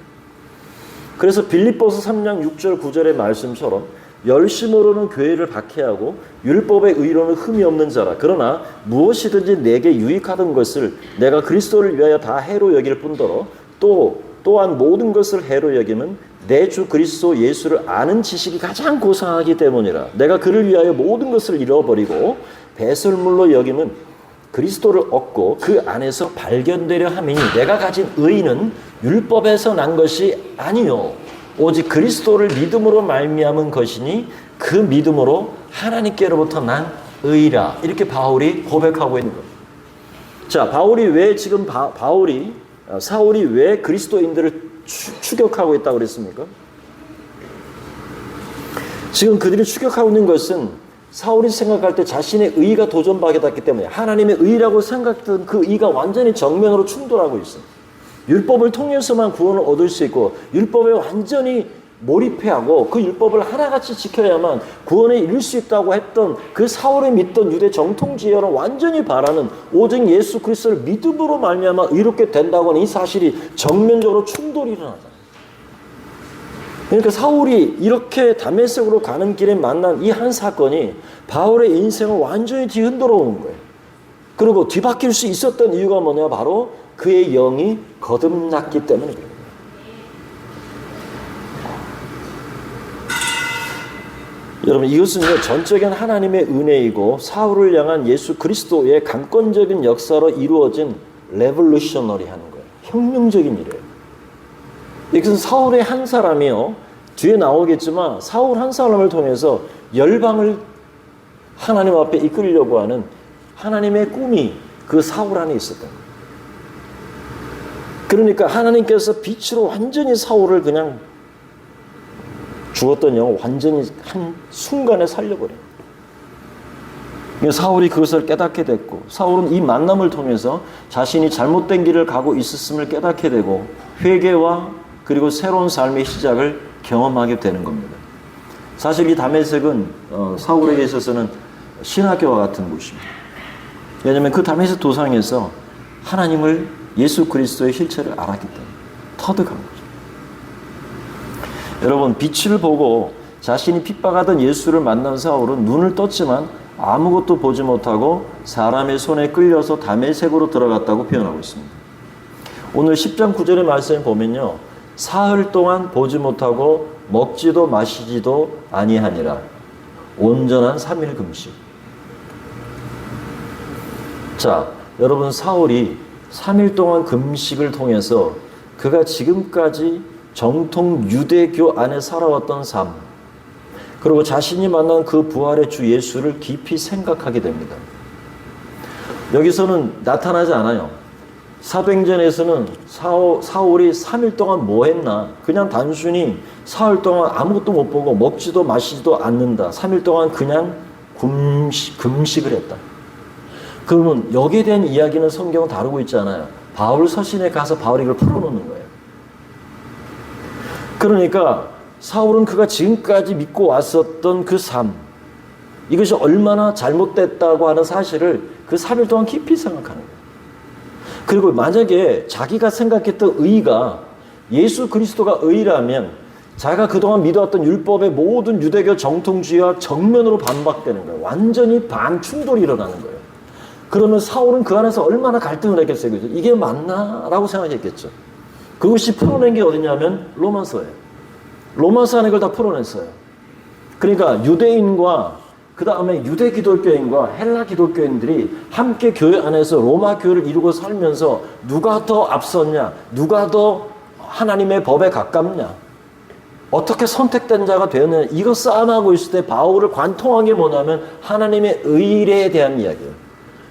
그래서 빌립보서 3장 6절 9절의 말씀처럼 열심으로는 교회를 박해하고 율법의 의로는 흠이 없는 자라. 그러나 무엇이든지 내게 유익하던 것을 내가 그리스도를 위하여 다 해로 여길 뿐더러 또한 모든 것을 해로 여김은 내 주 그리스도 예수를 아는 지식이 가장 고상하기 때문이라. 내가 그를 위하여 모든 것을 잃어버리고 배설물로 여김은 그리스도를 얻고 그 안에서 발견되려 함이니 내가 가진 의는 율법에서 난 것이 아니요 오직 그리스도를 믿음으로 말미암은 것이니 그 믿음으로 하나님께로부터 난 의라. 이렇게 바울이 고백하고 있는 겁니다. 자, 사울이 왜 그리스도인들을 추격하고 있다고 그랬습니까? 지금 그들이 추격하고 있는 것은 사울이 생각할 때 자신의 의가 도전받았기 때문에 하나님의 의라고 생각했던 그 의가 완전히 정면으로 충돌하고 있어요. 율법을 통해서만 구원을 얻을 수 있고 율법에 완전히 몰입해하고 그 율법을 하나같이 지켜야만 구원에 이를 수 있다고 했던 그 사울이 믿던 유대 정통지혜와는 완전히 바라는 오직 예수 그리스도를 믿음으로 말미암아 의롭게 된다고 하는 이 사실이 정면적으로 충돌이 일어나잖아요. 그러니까 사울이 이렇게 다메섹으로 가는 길에 만난 이 한 사건이 바울의 인생을 완전히 뒤흔들어 오는 거예요. 그리고 뒤바뀔 수 있었던 이유가 뭐냐? 바로 그의 영이 거듭났기 때문에 그래요. 여러분, 이것은요 전적인 하나님의 은혜이고 사울을 향한 예수 그리스도의 강권적인 역사로 이루어진 레볼루셔너리 하는 거예요. 혁명적인 일이에요. 이것은 사울의 한 사람이요, 뒤에 나오겠지만 사울 한 사람을 통해서 열방을 하나님 앞에 이끌려고 하는 하나님의 꿈이 그 사울 안에 있었던 거예요. 그러니까 하나님께서 빛으로 완전히 사울을 그냥 죽었던 영을 완전히 한 순간에 살려버려요. 사울이 그것을 깨닫게 됐고 사울은 이 만남을 통해서 자신이 잘못된 길을 가고 있었음을 깨닫게 되고 회개와 그리고 새로운 삶의 시작을 경험하게 되는 겁니다. 사실 이 다메섹은 사울에게 있어서는 신학교와 같은 곳입니다. 왜냐하면 그 다메섹 도상에서 하나님을 예수 그리스도의 실체를 알았기 때문에 터득한 거죠. 여러분, 빛을 보고 자신이 핍박하던 예수를 만난 사울은 눈을 떴지만 아무것도 보지 못하고 사람의 손에 끌려서 다메섹으로 들어갔다고 표현하고 있습니다. 오늘 10장 9절의 말씀을 보면요, 사흘 동안 보지 못하고 먹지도 마시지도 아니하니라. 온전한 3일 금식. 자, 여러분, 사울이 3일 동안 금식을 통해서 그가 지금까지 정통 유대교 안에 살아왔던 삶, 그리고 자신이 만난 그 부활의 주 예수를 깊이 생각하게 됩니다. 여기서는 나타나지 않아요. 사도행전에서는 사울이 3일 동안 뭐 했나? 그냥 단순히 사흘 동안 아무것도 못 보고 먹지도 마시지도 않는다. 3일 동안 그냥 금식을 했다. 그러면 여기에 대한 이야기는 성경은 다루고 있지 않아요. 바울 서신에 가서 바울이 이걸 풀어놓는 거예요. 그러니까 사울은 그가 지금까지 믿고 왔었던 그 삶, 이것이 얼마나 잘못됐다고 하는 사실을 그 3일 동안 깊이 생각하는 거예요. 그리고 만약에 자기가 생각했던 의가 예수 그리스도가 의라면 자기가 그동안 믿어왔던 율법의 모든 유대교 정통주의와 정면으로 반박되는 거예요. 완전히 반충돌이 일어나는 거예요. 그러면 사울은 그 안에서 얼마나 갈등을 했겠어요. 그죠? 이게 맞나? 라고 생각했겠죠. 그것이 풀어낸 게 어디냐면 로마서예요. 로마서 안에 그걸 다 풀어냈어요. 그러니까 유대인과 그 다음에 유대 기독교인과 헬라 기독교인들이 함께 교회 안에서 로마 교회를 이루고 살면서 누가 더 앞섰냐, 누가 더 하나님의 법에 가깝냐, 어떻게 선택된 자가 되었느냐, 이거 싸움하고 있을 때 바울을 관통한 게 뭐냐면 하나님의 의에 대한 이야기예요.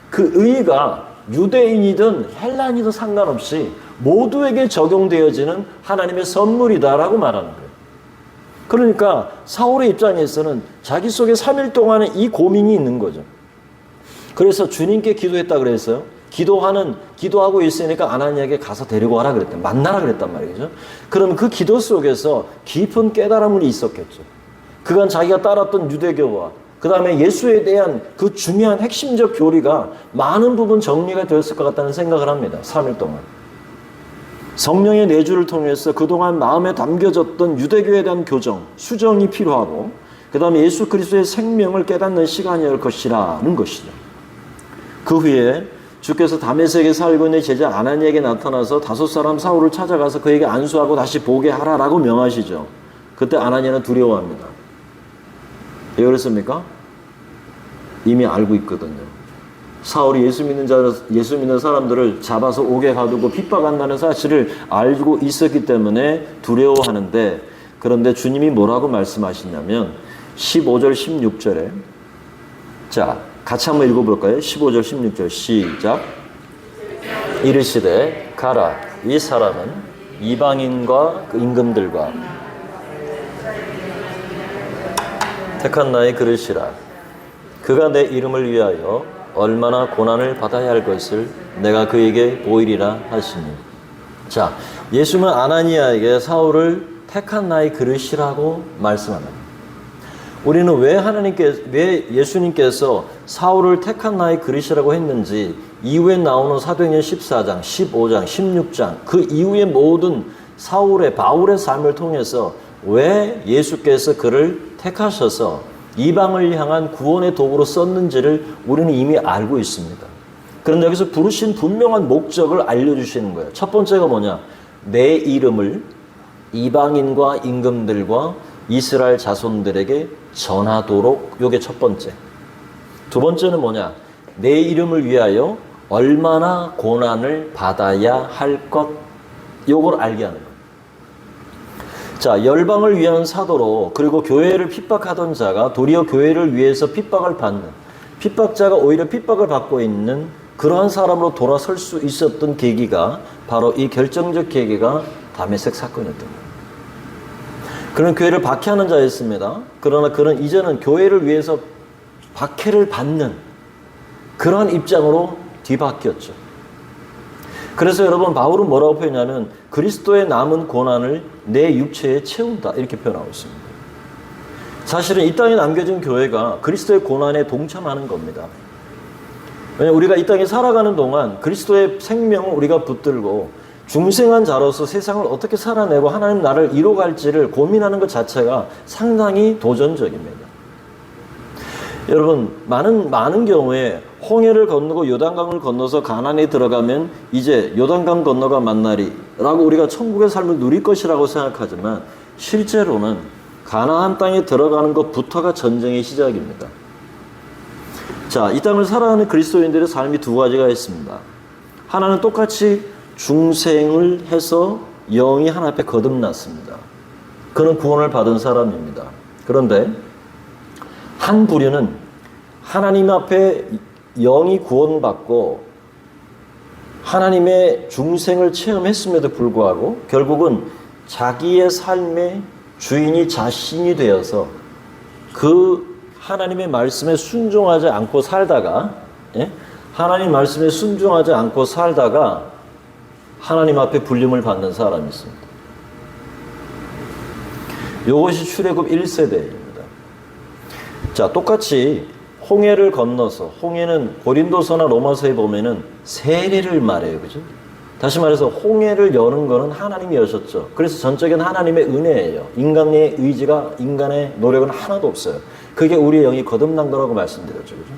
그 의가 유대인이든 헬라인이든 상관없이 모두에게 적용되어지는 하나님의 선물이다라고 말하는 거예요. 그러니까 사울의 입장에서는 자기 속에 3일 동안의 이 고민이 있는 거죠. 그래서 주님께 기도했다 그랬어요. 기도하고 있으니까 아나니아에게 가서 데리고 와라 그랬단, 만나라 그랬단 말이죠. 그럼 그 기도 속에서 깊은 깨달음이 있었겠죠. 그간 자기가 따랐던 유대교와 그 다음에 예수에 대한 그 중요한 핵심적 교리가 많은 부분 정리가 되었을 것 같다는 생각을 합니다. 3일 동안. 성령의 내주를 통해서 그동안 마음에 담겨졌던 유대교에 대한 교정, 수정이 필요하고 그 다음에 예수 그리스도의 생명을 깨닫는 시간이었을 것이라는 것이죠. 그 후에 주께서 다메섹에 살고 있는 제자 아나니에게 나타나서 5 사람 사울을 찾아가서 그에게 안수하고 다시 보게 하라라고 명하시죠. 그때 아나니아는 두려워합니다. 왜 그랬습니까? 이미 알고 있거든요. 사울이 예수 믿는 사람들을 잡아서 옥에 가두고 핍박한다는 사실을 알고 있었기 때문에 두려워하는데, 그런데 주님이 뭐라고 말씀하시냐면 15절 16절에 자 같이 한번 읽어볼까요? 15절 16절 시작. 이르시되 가라, 이 사람은 이방인과 그 임금들과 택한 나의 그릇이라. 그가 내 이름을 위하여 얼마나 고난을 받아야 할 것을 내가 그에게 보이리라 하시니. 자, 예수는 아나니아에게 사울을 택한 나의 그릇이라고 말씀합니다. 우리는 왜 예수님께서 사울을 택한 나의 그릇이라고 했는지 이후에 나오는 사도행전 14장, 15장, 16장 그 이후의 모든 바울의 삶을 통해서 왜 예수께서 그를 택하셔서 이방을 향한 구원의 도구로 썼는지를 우리는 이미 알고 있습니다. 그런데 여기서 부르신 분명한 목적을 알려주시는 거예요. 첫 번째가 뭐냐? 내 이름을 이방인과 임금들과 이스라엘 자손들에게 전하도록, 요게 첫 번째. 두 번째는 뭐냐? 내 이름을 위하여 얼마나 고난을 받아야 할 것, 요걸 알게 하는 거예요. 자, 열방을 위한 사도로, 그리고 교회를 핍박하던 자가 도리어 교회를 위해서 핍박을 받는, 핍박자가 오히려 핍박을 받고 있는 그러한 사람으로 돌아설 수 있었던 계기가 바로 이 결정적 계기가 다메섹 사건이었던 거예요. 그는 교회를 박해하는 자였습니다. 그러나 그는 이제는 교회를 위해서 박해를 받는 그러한 입장으로 뒤바뀌었죠. 그래서 여러분, 바울은 뭐라고 표현하냐면 그리스도의 남은 고난을 내 육체에 채운다, 이렇게 표현하고 있습니다. 사실은 이 땅에 남겨진 교회가 그리스도의 고난에 동참하는 겁니다. 왜냐하면 우리가 이 땅에 살아가는 동안 그리스도의 생명을 우리가 붙들고 중생한 자로서 세상을 어떻게 살아내고 하나님 나라를 이뤄갈지를 고민하는 것 자체가 상당히 도전적입니다. 여러분, 많은 경우에 홍해를 건너고 요단강을 건너서 가나안에 들어가면 이제 요단강 건너가 만나리라고 우리가 천국의 삶을 누릴 것이라고 생각하지만 실제로는 가나안 땅에 들어가는 것부터가 전쟁의 시작입니다. 자, 이 땅을 살아가는 그리스도인들의 삶이 두 가지가 있습니다. 하나는 똑같이 중생을 해서 영이 하나 앞에 거듭났습니다. 그는 구원을 받은 사람입니다. 그런데 한 부류는 하나님 앞에 영이 구원받고 하나님의 중생을 체험했음에도 불구하고 결국은 자기의 삶의 주인이 자신이 되어서 그 하나님의 말씀에 순종하지 않고 살다가, 하나님 말씀에 순종하지 않고 살다가 하나님 앞에 불림을 받는 사람이 있습니다. 이것이 출애굽 1세대입니다. 자, 똑같이 홍해를 건너서, 홍해는 고린도서나 로마서에 보면은 세례를 말해요. 그죠? 다시 말해서 홍해를 여는 거는 하나님이 여셨죠. 그래서 전적인 하나님의 은혜예요. 인간의 의지가, 인간의 노력은 하나도 없어요. 그게 우리의 영이 거듭난 거라고 말씀드렸죠. 그죠?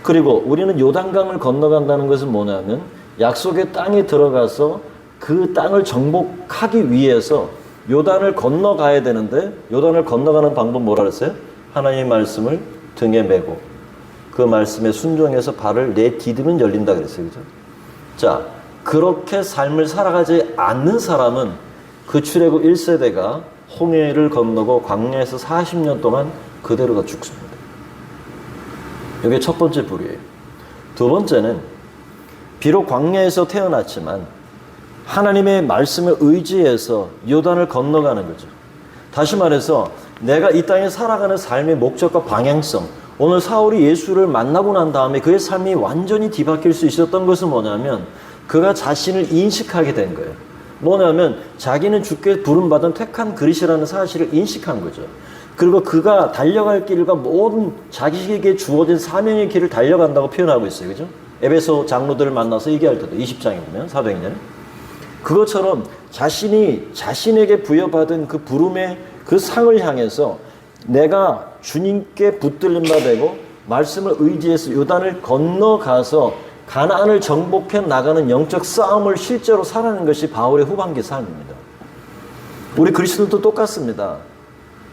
그리고 우리는 요단강을 건너간다는 것은 뭐냐면 약속의 땅에 들어가서 그 땅을 정복하기 위해서 요단을 건너가야 되는데, 요단을 건너가는 방법 뭐라 그랬어요? 하나님의 말씀을 등에 메고 그 말씀에 순종해서 발을 내디디면 열린다 그랬어요. 그죠? 자, 그렇게 삶을 살아가지 않는 사람은 그 출애굽 1세대가 홍해를 건너고 광야에서 40년 동안 그대로 다 죽습니다. 이게 첫 번째 부류예요. 두 번째는 비록 광야에서 태어났지만 하나님의 말씀을 의지해서 요단을 건너가는 거죠. 다시 말해서 내가 이 땅에 살아가는 삶의 목적과 방향성, 오늘 사울이 예수를 만나고 난 다음에 그의 삶이 완전히 뒤바뀔 수 있었던 것은 뭐냐면 그가 자신을 인식하게 된 거예요. 뭐냐면 자기는 주께 부름받은 택한 그릇이라는 사실을 인식한 거죠. 그리고 그가 달려갈 길과 모든 자기에게 주어진 사명의 길을 달려간다고 표현하고 있어요. 그죠? 에베소 장로들을 만나서 얘기할 때도 20장에 보면 사도행전 그것처럼 자신이 자신에게 부여받은 그 부름의 그 상을 향해서 내가 주님께 붙들린 바 되고 말씀을 의지해서 요단을 건너가서 가나안을 정복해 나가는 영적 싸움을 실제로 살아낸 것이 바울의 후반기 삶입니다. 우리 그리스도도 똑같습니다.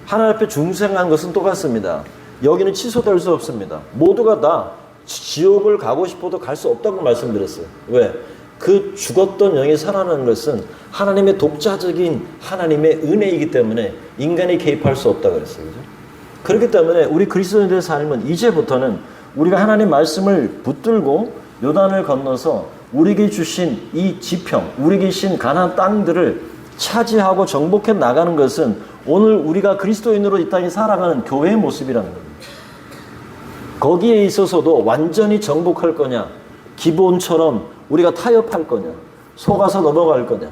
하나님 앞에 중생한 것은 똑같습니다. 여기는 취소될 수 없습니다. 모두가 다 지옥을 가고 싶어도 갈 수 없다고 말씀드렸어요. 왜? 그 죽었던 영이 살아나는 것은 하나님의 독자적인 하나님의 은혜이기 때문에 인간이 개입할 수 없다고 그랬어요. 그죠? 그렇기 때문에 우리 그리스도인들의 삶은 이제부터는 우리가 하나님 말씀을 붙들고 요단을 건너서 우리에게 주신 이 지평, 우리에게 주신 가나안 땅들을 차지하고 정복해 나가는 것은 오늘 우리가 그리스도인으로 이 땅에 살아가는 교회의 모습이라는 겁니다. 거기에 있어서도 완전히 정복할 거냐, 기본처럼 우리가 타협할 거냐, 속아서 넘어갈 거냐,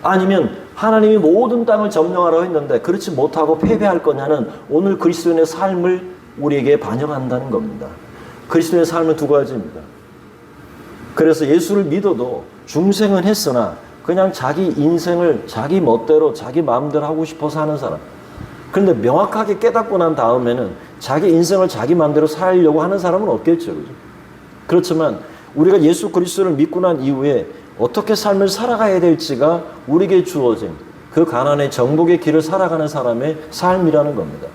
아니면 하나님이 모든 땅을 점령하라고 했는데 그렇지 못하고 패배할 거냐는 오늘 그리스도인의 삶을 우리에게 반영한다는 겁니다. 그리스도인의 삶은 두 가지입니다. 그래서 예수를 믿어도 중생은 했으나 그냥 자기 인생을 자기 멋대로 자기 마음대로 하고 싶어서 하는 사람. 그런데 명확하게 깨닫고 난 다음에는 자기 인생을 자기 마음대로 살려고 하는 사람은 없겠죠. 그죠? 그렇지만 우리가 예수 그리스도를 믿고 난 이후에 어떻게 삶을 살아가야 될지가 우리에게 주어진 그 가난의 정복의 길을 살아가는 사람의 삶이라는 겁니다.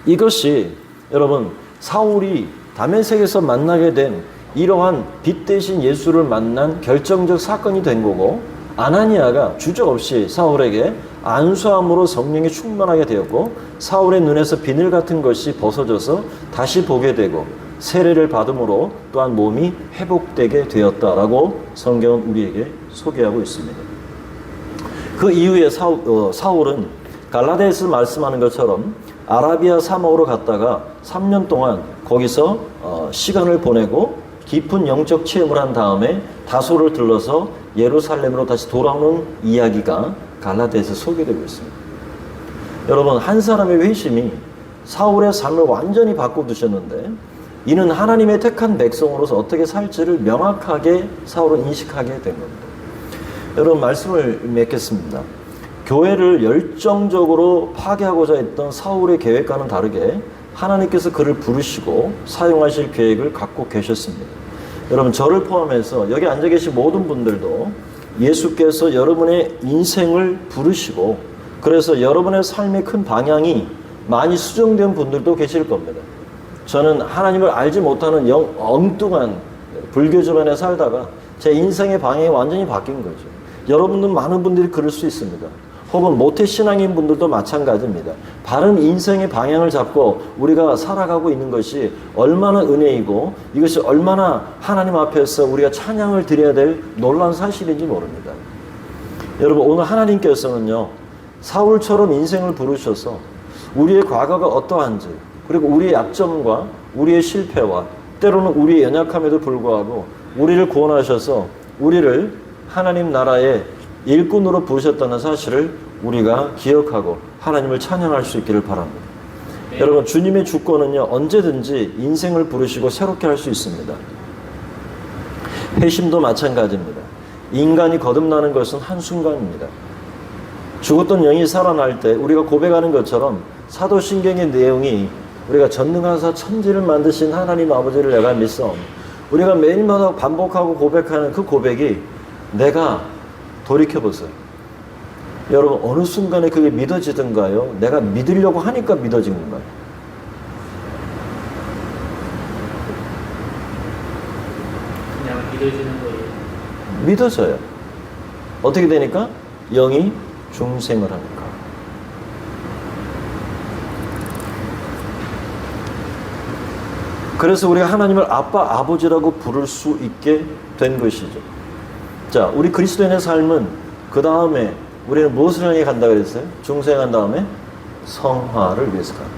이것이 여러분 사울이 다메섹에서 만나게 된 이러한 빛 대신 예수를 만난 결정적 사건이 된 거고 아나니아가 주저없이 사울에게 안수함으로 성령이 충만하게 되었고 사울의 눈에서 비늘 같은 것이 벗어져서 다시 보게 되고 세례를 받음으로 또한 몸이 회복되게 되었다라고 성경은 우리에게 소개하고 있습니다. 그 이후에 사울은 갈라디아에서 말씀하는 것처럼 아라비아 사막으로 갔다가 3년 동안 거기서 시간을 보내고 깊은 영적 체험을 한 다음에 다소를 들러서 예루살렘으로 다시 돌아오는 이야기가 갈라디아에서 소개되고 있습니다. 여러분, 한 사람의 회심이 사울의 삶을 완전히 바꿔두셨는데 이는 하나님의 택한 백성으로서 어떻게 살지를 명확하게 사울은 인식하게 된 겁니다. 여러분, 말씀을 맺겠습니다. 교회를 열정적으로 파괴하고자 했던 사울의 계획과는 다르게 하나님께서 그를 부르시고 사용하실 계획을 갖고 계셨습니다. 여러분, 저를 포함해서 여기 앉아 계신 모든 분들도 예수께서 여러분의 인생을 부르시고 그래서 여러분의 삶의 큰 방향이 많이 수정된 분들도 계실 겁니다. 저는 하나님을 알지 못하는 엉뚱한 불교 주변에 살다가 제 인생의 방향이 완전히 바뀐 거죠. 여러분들 많은 분들이 그럴 수 있습니다. 혹은 모태신앙인 분들도 마찬가지입니다. 바른 인생의 방향을 잡고 우리가 살아가고 있는 것이 얼마나 은혜이고 이것이 얼마나 하나님 앞에서 우리가 찬양을 드려야 될 놀라운 사실인지 모릅니다. 여러분, 오늘 하나님께서는요 사울처럼 인생을 부르셔서 우리의 과거가 어떠한지 그리고 우리의 약점과 우리의 실패와 때로는 우리의 연약함에도 불구하고 우리를 구원하셔서 우리를 하나님 나라의 일꾼으로 부르셨다는 사실을 우리가 기억하고 하나님을 찬양할 수 있기를 바랍니다. 네. 여러분, 주님의 주권은요 언제든지 인생을 부르시고 새롭게 할 수 있습니다. 회심도 마찬가지입니다. 인간이 거듭나는 것은 한순간입니다. 죽었던 영이 살아날 때 우리가 고백하는 것처럼 사도신경의 내용이 우리가 전능하사 천지를 만드신 하나님 아버지를 내가 믿사오니 우리가 매일마다 반복하고 고백하는 그 고백이 내가 돌이켜보세요. 여러분, 어느 순간에 그게 믿어지던가요? 내가 믿으려고 하니까 믿어진 건가요? 그냥 믿어지는 거예요. 믿어져요. 어떻게 되니까? 영이 중생을 하니까. 그래서 우리가 하나님을 아빠, 아버지라고 부를 수 있게 된 것이죠. 자, 우리 그리스도인의 삶은 그 다음에 우리는 무엇을 향해 간다 그랬어요? 중생한 다음에 성화를 위해서 간다.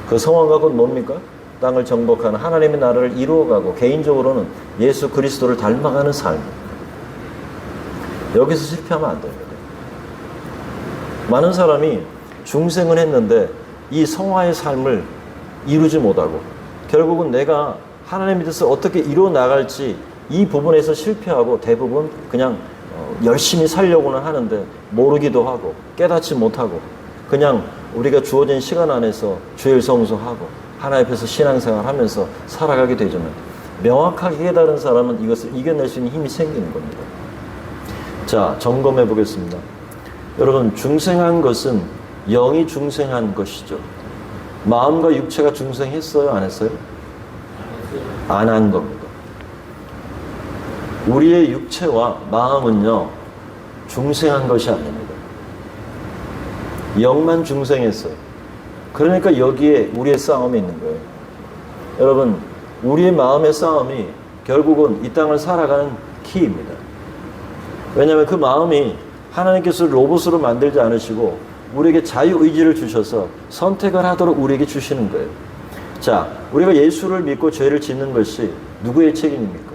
그 성화가 곧 뭡니까? 땅을 정복하는 하나님의 나라를 이루어가고 개인적으로는 예수 그리스도를 닮아가는 삶. 여기서 실패하면 안 됩니다. 많은 사람이 중생은 했는데 이 성화의 삶을 이루지 못하고 결국은 내가 하나님 밑에서 어떻게 이루어 나갈지 이 부분에서 실패하고 대부분 그냥 열심히 살려고는 하는데 모르기도 하고 깨닫지 못하고 그냥 우리가 주어진 시간 안에서 주일 성수하고 하나님 앞에서 신앙생활 하면서 살아가게 되지만 명확하게 깨달은 사람은 이것을 이겨낼 수 있는 힘이 생기는 겁니다. 자, 점검해 보겠습니다. 여러분, 중생한 것은 영이 중생한 것이죠. 마음과 육체가 중생했어요? 안 했어요? 안 한 겁니다. 우리의 육체와 마음은요, 중생한 것이 아닙니다. 영만 중생했어요. 그러니까 여기에 우리의 싸움이 있는 거예요. 여러분, 우리의 마음의 싸움이 결국은 이 땅을 살아가는 키입니다. 왜냐하면 그 마음이 하나님께서 로봇으로 만들지 않으시고 우리에게 자유의지를 주셔서 선택을 하도록 우리에게 주시는 거예요. 자, 우리가 예수를 믿고 죄를 짓는 것이 누구의 책임입니까?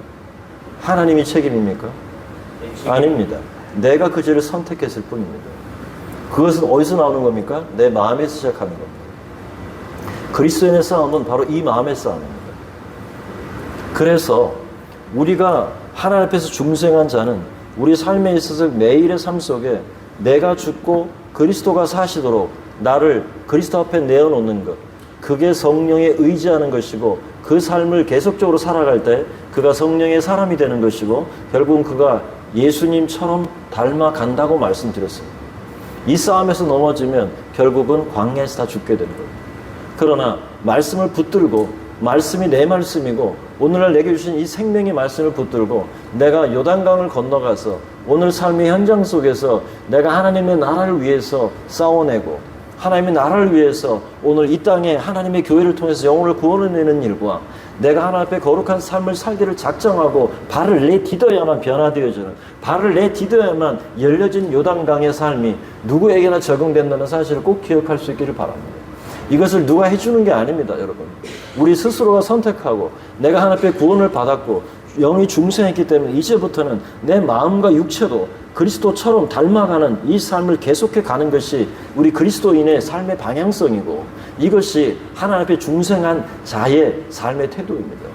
하나님의 책임입니까? 아닙니다. 내가 그 죄를 선택했을 뿐입니다. 그것은 어디서 나오는 겁니까? 내 마음에서 시작하는 겁니다. 그리스도인의 싸움은 바로 이 마음의 싸움입니다. 그래서 우리가 하나님 앞에서 중생한 자는 우리 삶에 있어서 매일의 삶 속에 내가 죽고 그리스도가 사시도록 나를 그리스도 앞에 내어놓는 것, 그게 성령에 의지하는 것이고 그 삶을 계속적으로 살아갈 때 그가 성령의 사람이 되는 것이고 결국은 그가 예수님처럼 닮아간다고 말씀드렸습니다. 이 싸움에서 넘어지면 결국은 광야에서 다 죽게 되는 거예요. 그러나 말씀을 붙들고 말씀이 내 말씀이고 오늘날 내게 주신 이 생명의 말씀을 붙들고 내가 요단강을 건너가서 오늘 삶의 현장 속에서 내가 하나님의 나라를 위해서 싸워내고 하나님의 나라를 위해서 오늘 이 땅에 하나님의 교회를 통해서 영혼을 구원해내는 일과 내가 하나님 앞에 거룩한 삶을 살기를 작정하고 발을 내디뎌야만 변화되어지는, 발을 내디뎌야만 열려진 요단강의 삶이 누구에게나 적용된다는 사실을 꼭 기억할 수 있기를 바랍니다. 이것을 누가 해주는 게 아닙니다, 여러분. 우리 스스로가 선택하고 내가 하나님 앞에 구원을 받았고 영이 중생했기 때문에 이제부터는 내 마음과 육체도 그리스도처럼 닮아가는 이 삶을 계속해 가는 것이 우리 그리스도인의 삶의 방향성이고 이것이 하나님 앞에 중생한 자의 삶의 태도입니다.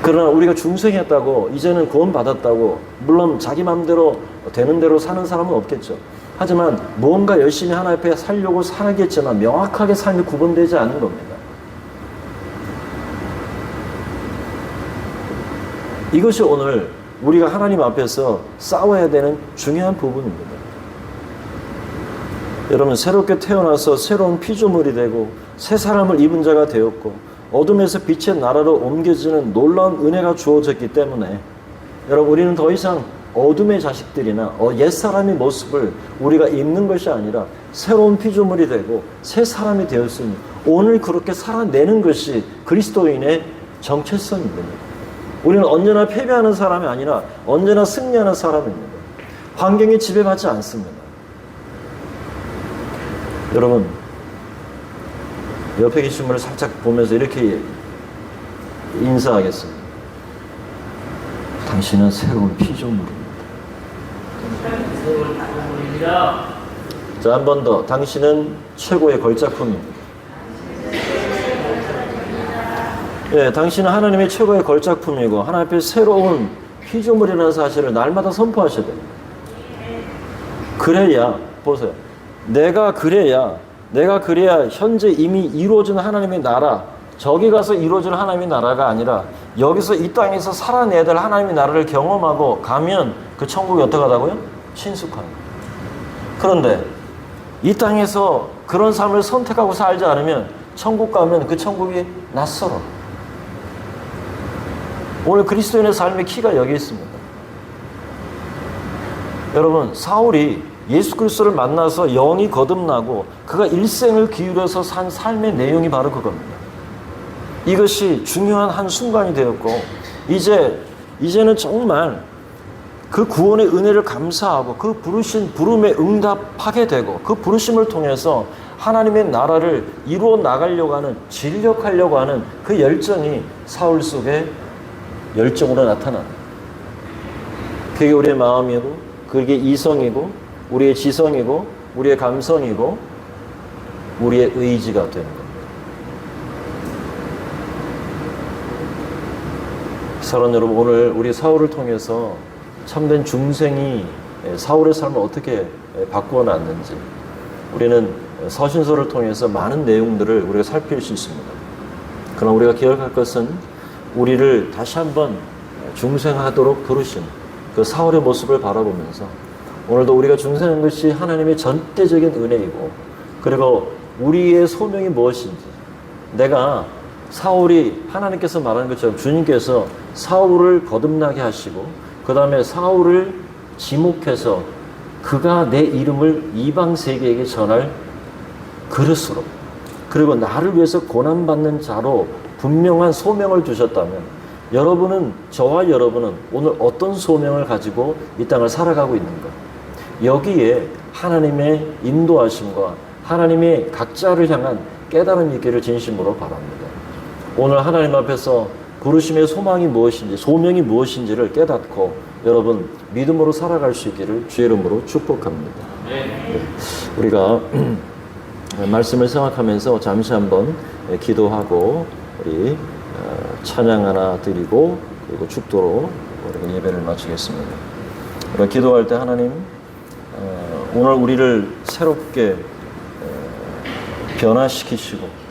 그러나 우리가 중생했다고 이제는 구원받았다고 물론 자기 마음대로 되는 대로 사는 사람은 없겠죠. 하지만 무언가 열심히 하나님 앞에 살려고 살겠지만 명확하게 삶이 구분되지 않는 겁니다. 이것이 오늘 우리가 하나님 앞에서 싸워야 되는 중요한 부분입니다. 여러분, 새롭게 태어나서 새로운 피조물이 되고 새 사람을 입은 자가 되었고 어둠에서 빛의 나라로 옮겨지는 놀라운 은혜가 주어졌기 때문에 여러분, 우리는 더 이상 어둠의 자식들이나 옛사람의 모습을 우리가 입는 것이 아니라 새로운 피조물이 되고 새 사람이 되었으니 오늘 그렇게 살아내는 것이 그리스도인의 정체성입니다. 우리는 언제나 패배하는 사람이 아니라 언제나 승리하는 사람입니다. 환경에 지배받지 않습니다. 여러분, 옆에 계신 분을 살짝 보면서 이렇게 인사하겠습니다. 당신은 새로운 피조물입니다. 자, 한 번 더. 당신은 최고의 걸작품입니다. 예, 당신은 하나님의 최고의 걸작품이고 하나님 앞에 새로운 피조물이라는 사실을 날마다 선포하셔야 됩니다. 그래야, 보세요. 내가 그래야 현재 이미 이루어진 하나님의 나라, 저기 가서 이루어질 하나님의 나라가 아니라 여기서 이 땅에서 살아내야 될 하나님의 나라를 경험하고 가면 그 천국이 어떻게 하다고요? 친숙한 거예요. 그런데 이 땅에서 그런 삶을 선택하고 살지 않으면 천국 가면 그 천국이 낯설어. 오늘 그리스도인의 삶의 키가 여기 있습니다. 여러분, 사울이 예수 그리스도를 만나서 영이 거듭나고 그가 일생을 기울여서 산 삶의 내용이 바로 그겁니다. 이것이 중요한 한 순간이 되었고 이제는 정말 그 구원의 은혜를 감사하고 그 부르신 부름에 응답하게 되고 그 부르심을 통해서 하나님의 나라를 이루어 나가려고 하는, 진력하려고 하는 그 열정이 사울 속에 열정으로 나타나는, 그게 우리의 마음이고, 그게 이성이고, 우리의 지성이고, 우리의 감성이고, 우리의 의지가 되는 겁니다. 사랑하는 여러분, 오늘 우리 사울을 통해서 참된 중생이 사울의 삶을 어떻게 바꾸어 놨는지 우리는 서신서를 통해서 많은 내용들을 우리가 살필 수 있습니다. 그러나 우리가 기억할 것은 우리를 다시 한번 중생하도록 부르신 그 사울의 모습을 바라보면서 오늘도 우리가 중생한 것이 하나님의 전대적인 은혜이고, 그리고 우리의 소명이 무엇인지, 내가 사울이 하나님께서 말하는 것처럼 주님께서 사울을 거듭나게 하시고 그 다음에 사울을 지목해서 그가 내 이름을 이방 세계에게 전할 그릇으로, 그리고 나를 위해서 고난받는 자로 분명한 소명을 주셨다면 여러분은, 저와 여러분은 오늘 어떤 소명을 가지고 이 땅을 살아가고 있는가? 여기에 하나님의 인도하심과 하나님의 각자를 향한 깨달음이 있기를 진심으로 바랍니다. 오늘 하나님 앞에서 부르심의 소망이 무엇인지, 소명이 무엇인지를 깨닫고 여러분 믿음으로 살아갈 수 있기를 주의 이름으로 축복합니다. 우리가 말씀을 생각하면서 잠시 한번 기도하고 우리 찬양 하나 드리고 그리고 축도로 우리 예배를 마치겠습니다. 우리가 기도할 때 하나님, 오늘 우리를 새롭게 변화시키시고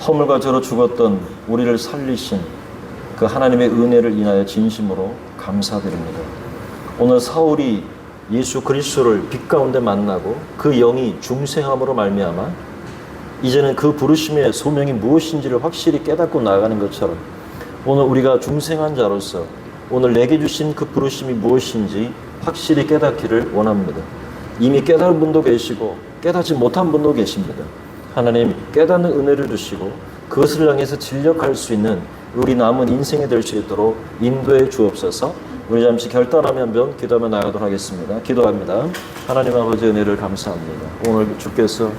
허물과 죄로 죽었던 우리를 살리신 그 하나님의 은혜를 인하여 진심으로 감사드립니다. 오늘 사울이 예수 그리스도를 빛 가운데 만나고 그 영이 중생함으로 말미암아 이제는 그 부르심의 소명이 무엇인지를 확실히 깨닫고 나아가는 것처럼 오늘 우리가 중생한 자로서 오늘 내게 주신 그 부르심이 무엇인지 확실히 깨닫기를 원합니다. 이미 깨달은 분도 계시고 깨닫지 못한 분도 계십니다. 하나님, 깨닫는 은혜를 주시고 그것을 향해서 진력할 수 있는 우리 남은 인생이 될 수 있도록 인도해 주옵소서. 우리 잠시 결단하면 기도하며 나가도록 하겠습니다. 기도합니다. 하나님 아버지 은혜를 감사합니다. 오늘 주께서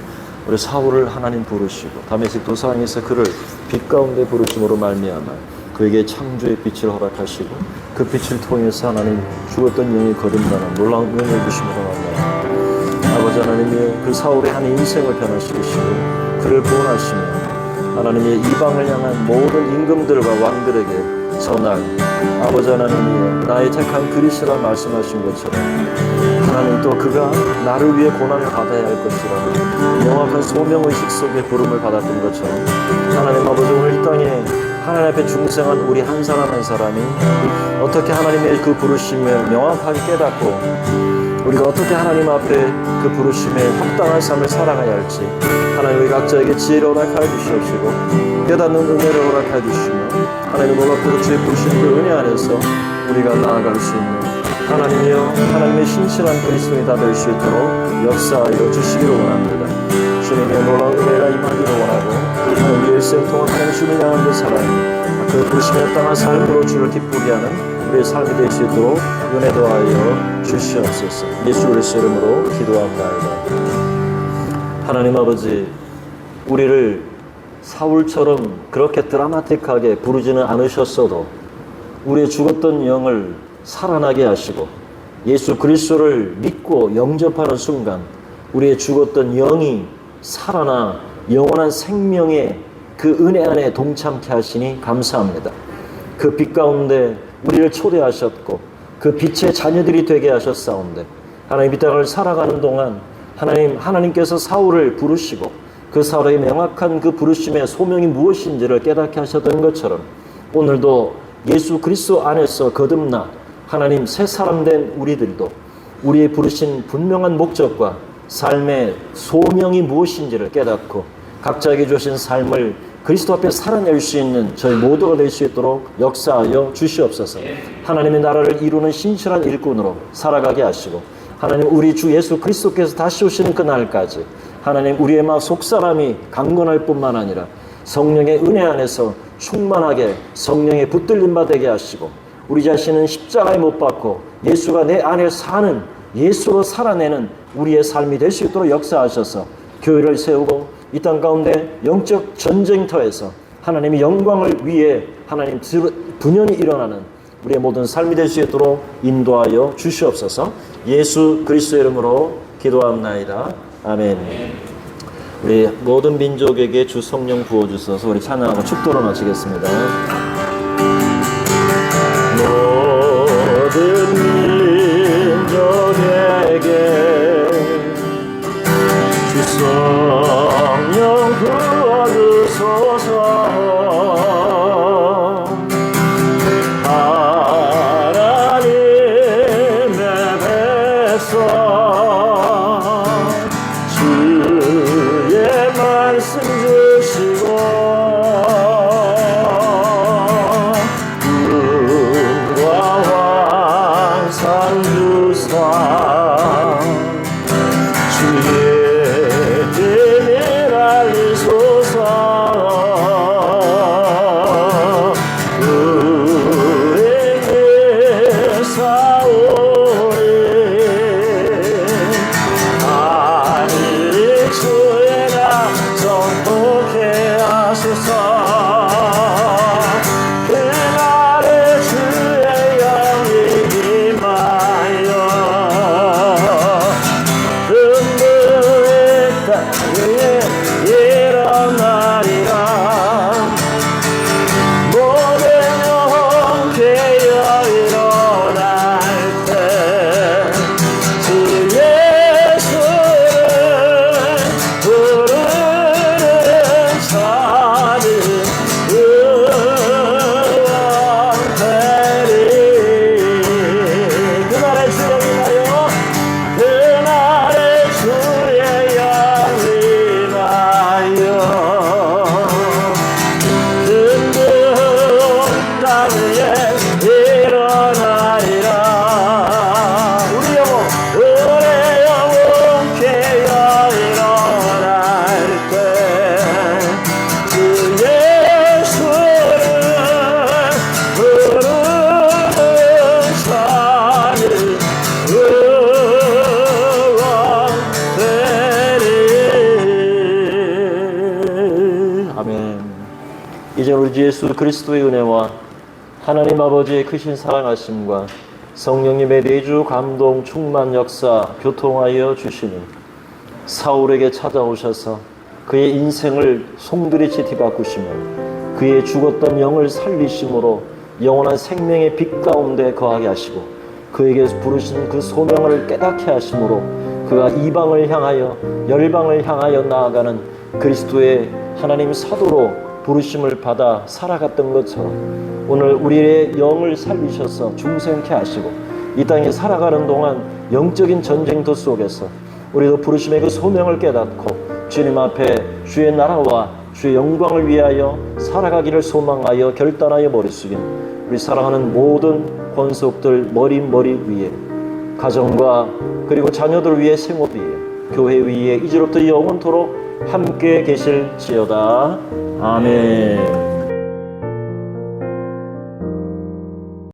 우리 사울을 하나님 부르시고 다메섹 도상에서 그를 빛 가운데 부르심으로 말미암아 그에게 창조의 빛을 허락하시고 그 빛을 통해서 하나님 죽었던 영이 거듭나는 놀라운 은혜를 주심으로 말미암아 아버지 하나님이 그 사울의 한 인생을 변화시키시고 그를 구원하시며 하나님의 이방을 향한 모든 임금들과 왕들에게 전할 아버지 하나님이 나의 택한 그리스라 말씀하신 것처럼 하나님 또 그가 나를 위해 고난을 받아야 할 것이라는 명확한 소명의식 속에 부름을 받았던 것처럼 하나님 아버지 오늘 이 땅에 하나님 앞에 중생한 우리 한 사람 한 사람이 어떻게 하나님의 그 부르심을 명확하게 깨닫고 우리가 어떻게 하나님 앞에 그 부르심에 합당한 삶을 살아가야 할지 하나님 우리 각자에게 지혜를 허락하여 주시옵시고 깨닫는 은혜를 허락하여 주시며 하나님 놀랍도록 주의 부르신 그 은혜 안에서 우리가 나아갈 수 있는 하나님이여 하나님의 신실한 그리스도인이 다 될 수 있도록 역사하여 주시기를 원합니다. 주님의 놀라운 은혜가 임하기를 원하고 하나님 우리의 일생 동안 하나님 주님을 향한 그 사랑이 그 부르심에 합당한 삶으로 주를 기쁘게 하는 우리의 삶이 될 수 있도록 은혜 더하여 주시옵소서. 예수 그리스도 이름으로 기도합니다. 하나님 아버지, 우리를 사울처럼 그렇게 드라마틱하게 부르지는 않으셨어도 우리의 죽었던 영을 살아나게 하시고 예수 그리스도를 믿고 영접하는 순간 우리의 죽었던 영이 살아나 영원한 생명의 그 은혜 안에 동참케 하시니 감사합니다. 그 빛 가운데 우리를 초대하셨고 그 빛의 자녀들이 되게 하셨사온데 하나님 이 땅을 살아가는 동안 하나님께서 사울을 부르시고 그 사울의 명확한 그 부르심의 소명이 무엇인지를 깨닫게 하셨던 것처럼 오늘도 예수 그리스도 안에서 거듭나 하나님 새 사람 된 우리들도 우리의 부르신 분명한 목적과 삶의 소명이 무엇인지를 깨닫고 각자에게 주신 삶을 그리스도 앞에 살아낼 수 있는 저희 모두가 될 수 있도록 역사하여 주시옵소서. 하나님의 나라를 이루는 신실한 일꾼으로 살아가게 하시고 하나님 우리 주 예수 그리스도께서 다시 오시는 그날까지 하나님 우리의 마음 속사람이 강건할 뿐만 아니라 성령의 은혜 안에서 충만하게 성령의 붙들림 받게 하시고 우리 자신은 십자가에 못 박고 예수가 내 안에 사는 예수로 살아내는 우리의 삶이 될 수 있도록 역사하셔서 교회를 세우고 이 땅 가운데 영적 전쟁터에서 하나님의 영광을 위해 하나님 분연히 일어나는 우리의 모든 삶이 될 수 있도록 인도하여 주시옵소서. 예수 그리스도의 이름으로 기도합나이다. 아멘. 우리 모든 민족에게 주 성령 부어주셔서 우리 찬양하고 축도로 마치겠습니다. 모든 민족에게 주 성령 부어주소서. 하나님의 백성 주의 말씀 주시고 은과 왕상 주사 주의 비밀 알리소서. 우리에게 사오리 하늘이 주의 낙성 복게 하소서. 그날에 주의 영이 임하여 흠부의 땅 위에 일어나리라. 모든 영혼 깨어 일어날 때 주 예수를 부르는 자는 의왕되리. 그날의 주의 임하여 그날의 주의 영이 임하여 땅 위에 일어나리라. 우리 영혼 깨어 일어날 때 주 예수를 부르는 자는 의왕되리. 아멘. 이제 우리 주 예수 그리스도의 은혜와 하나님 아버지의 크신 사랑하심과 성령님의 내주 감동 충만 역사 교통하여 주시는 사울에게 찾아오셔서 그의 인생을 송두리째 뒤바꾸시며 그의 죽었던 영을 살리심으로 영원한 생명의 빛 가운데 거하게 하시고 그에게 부르신 그 소명을 깨닫게 하심으로 그가 이방을 향하여 열방을 향하여 나아가는 그리스도의 하나님 사도로 부르심을 받아 살아갔던 것처럼 오늘 우리의 영을 살리셔서 중생케 하시고 이 땅에 살아가는 동안 영적인 전쟁터 속에서 우리도 부르심의 그 소명을 깨닫고 주님 앞에 주의 나라와 주의 영광을 위하여 살아가기를 소망하여 결단하여 머리 숙인 우리 사랑하는 모든 권속들 머리 위에 가정과 그리고 자녀들 위에 생업 위에 교회 위에 이제로부터 영원토록 함께 계실지어다. 아멘.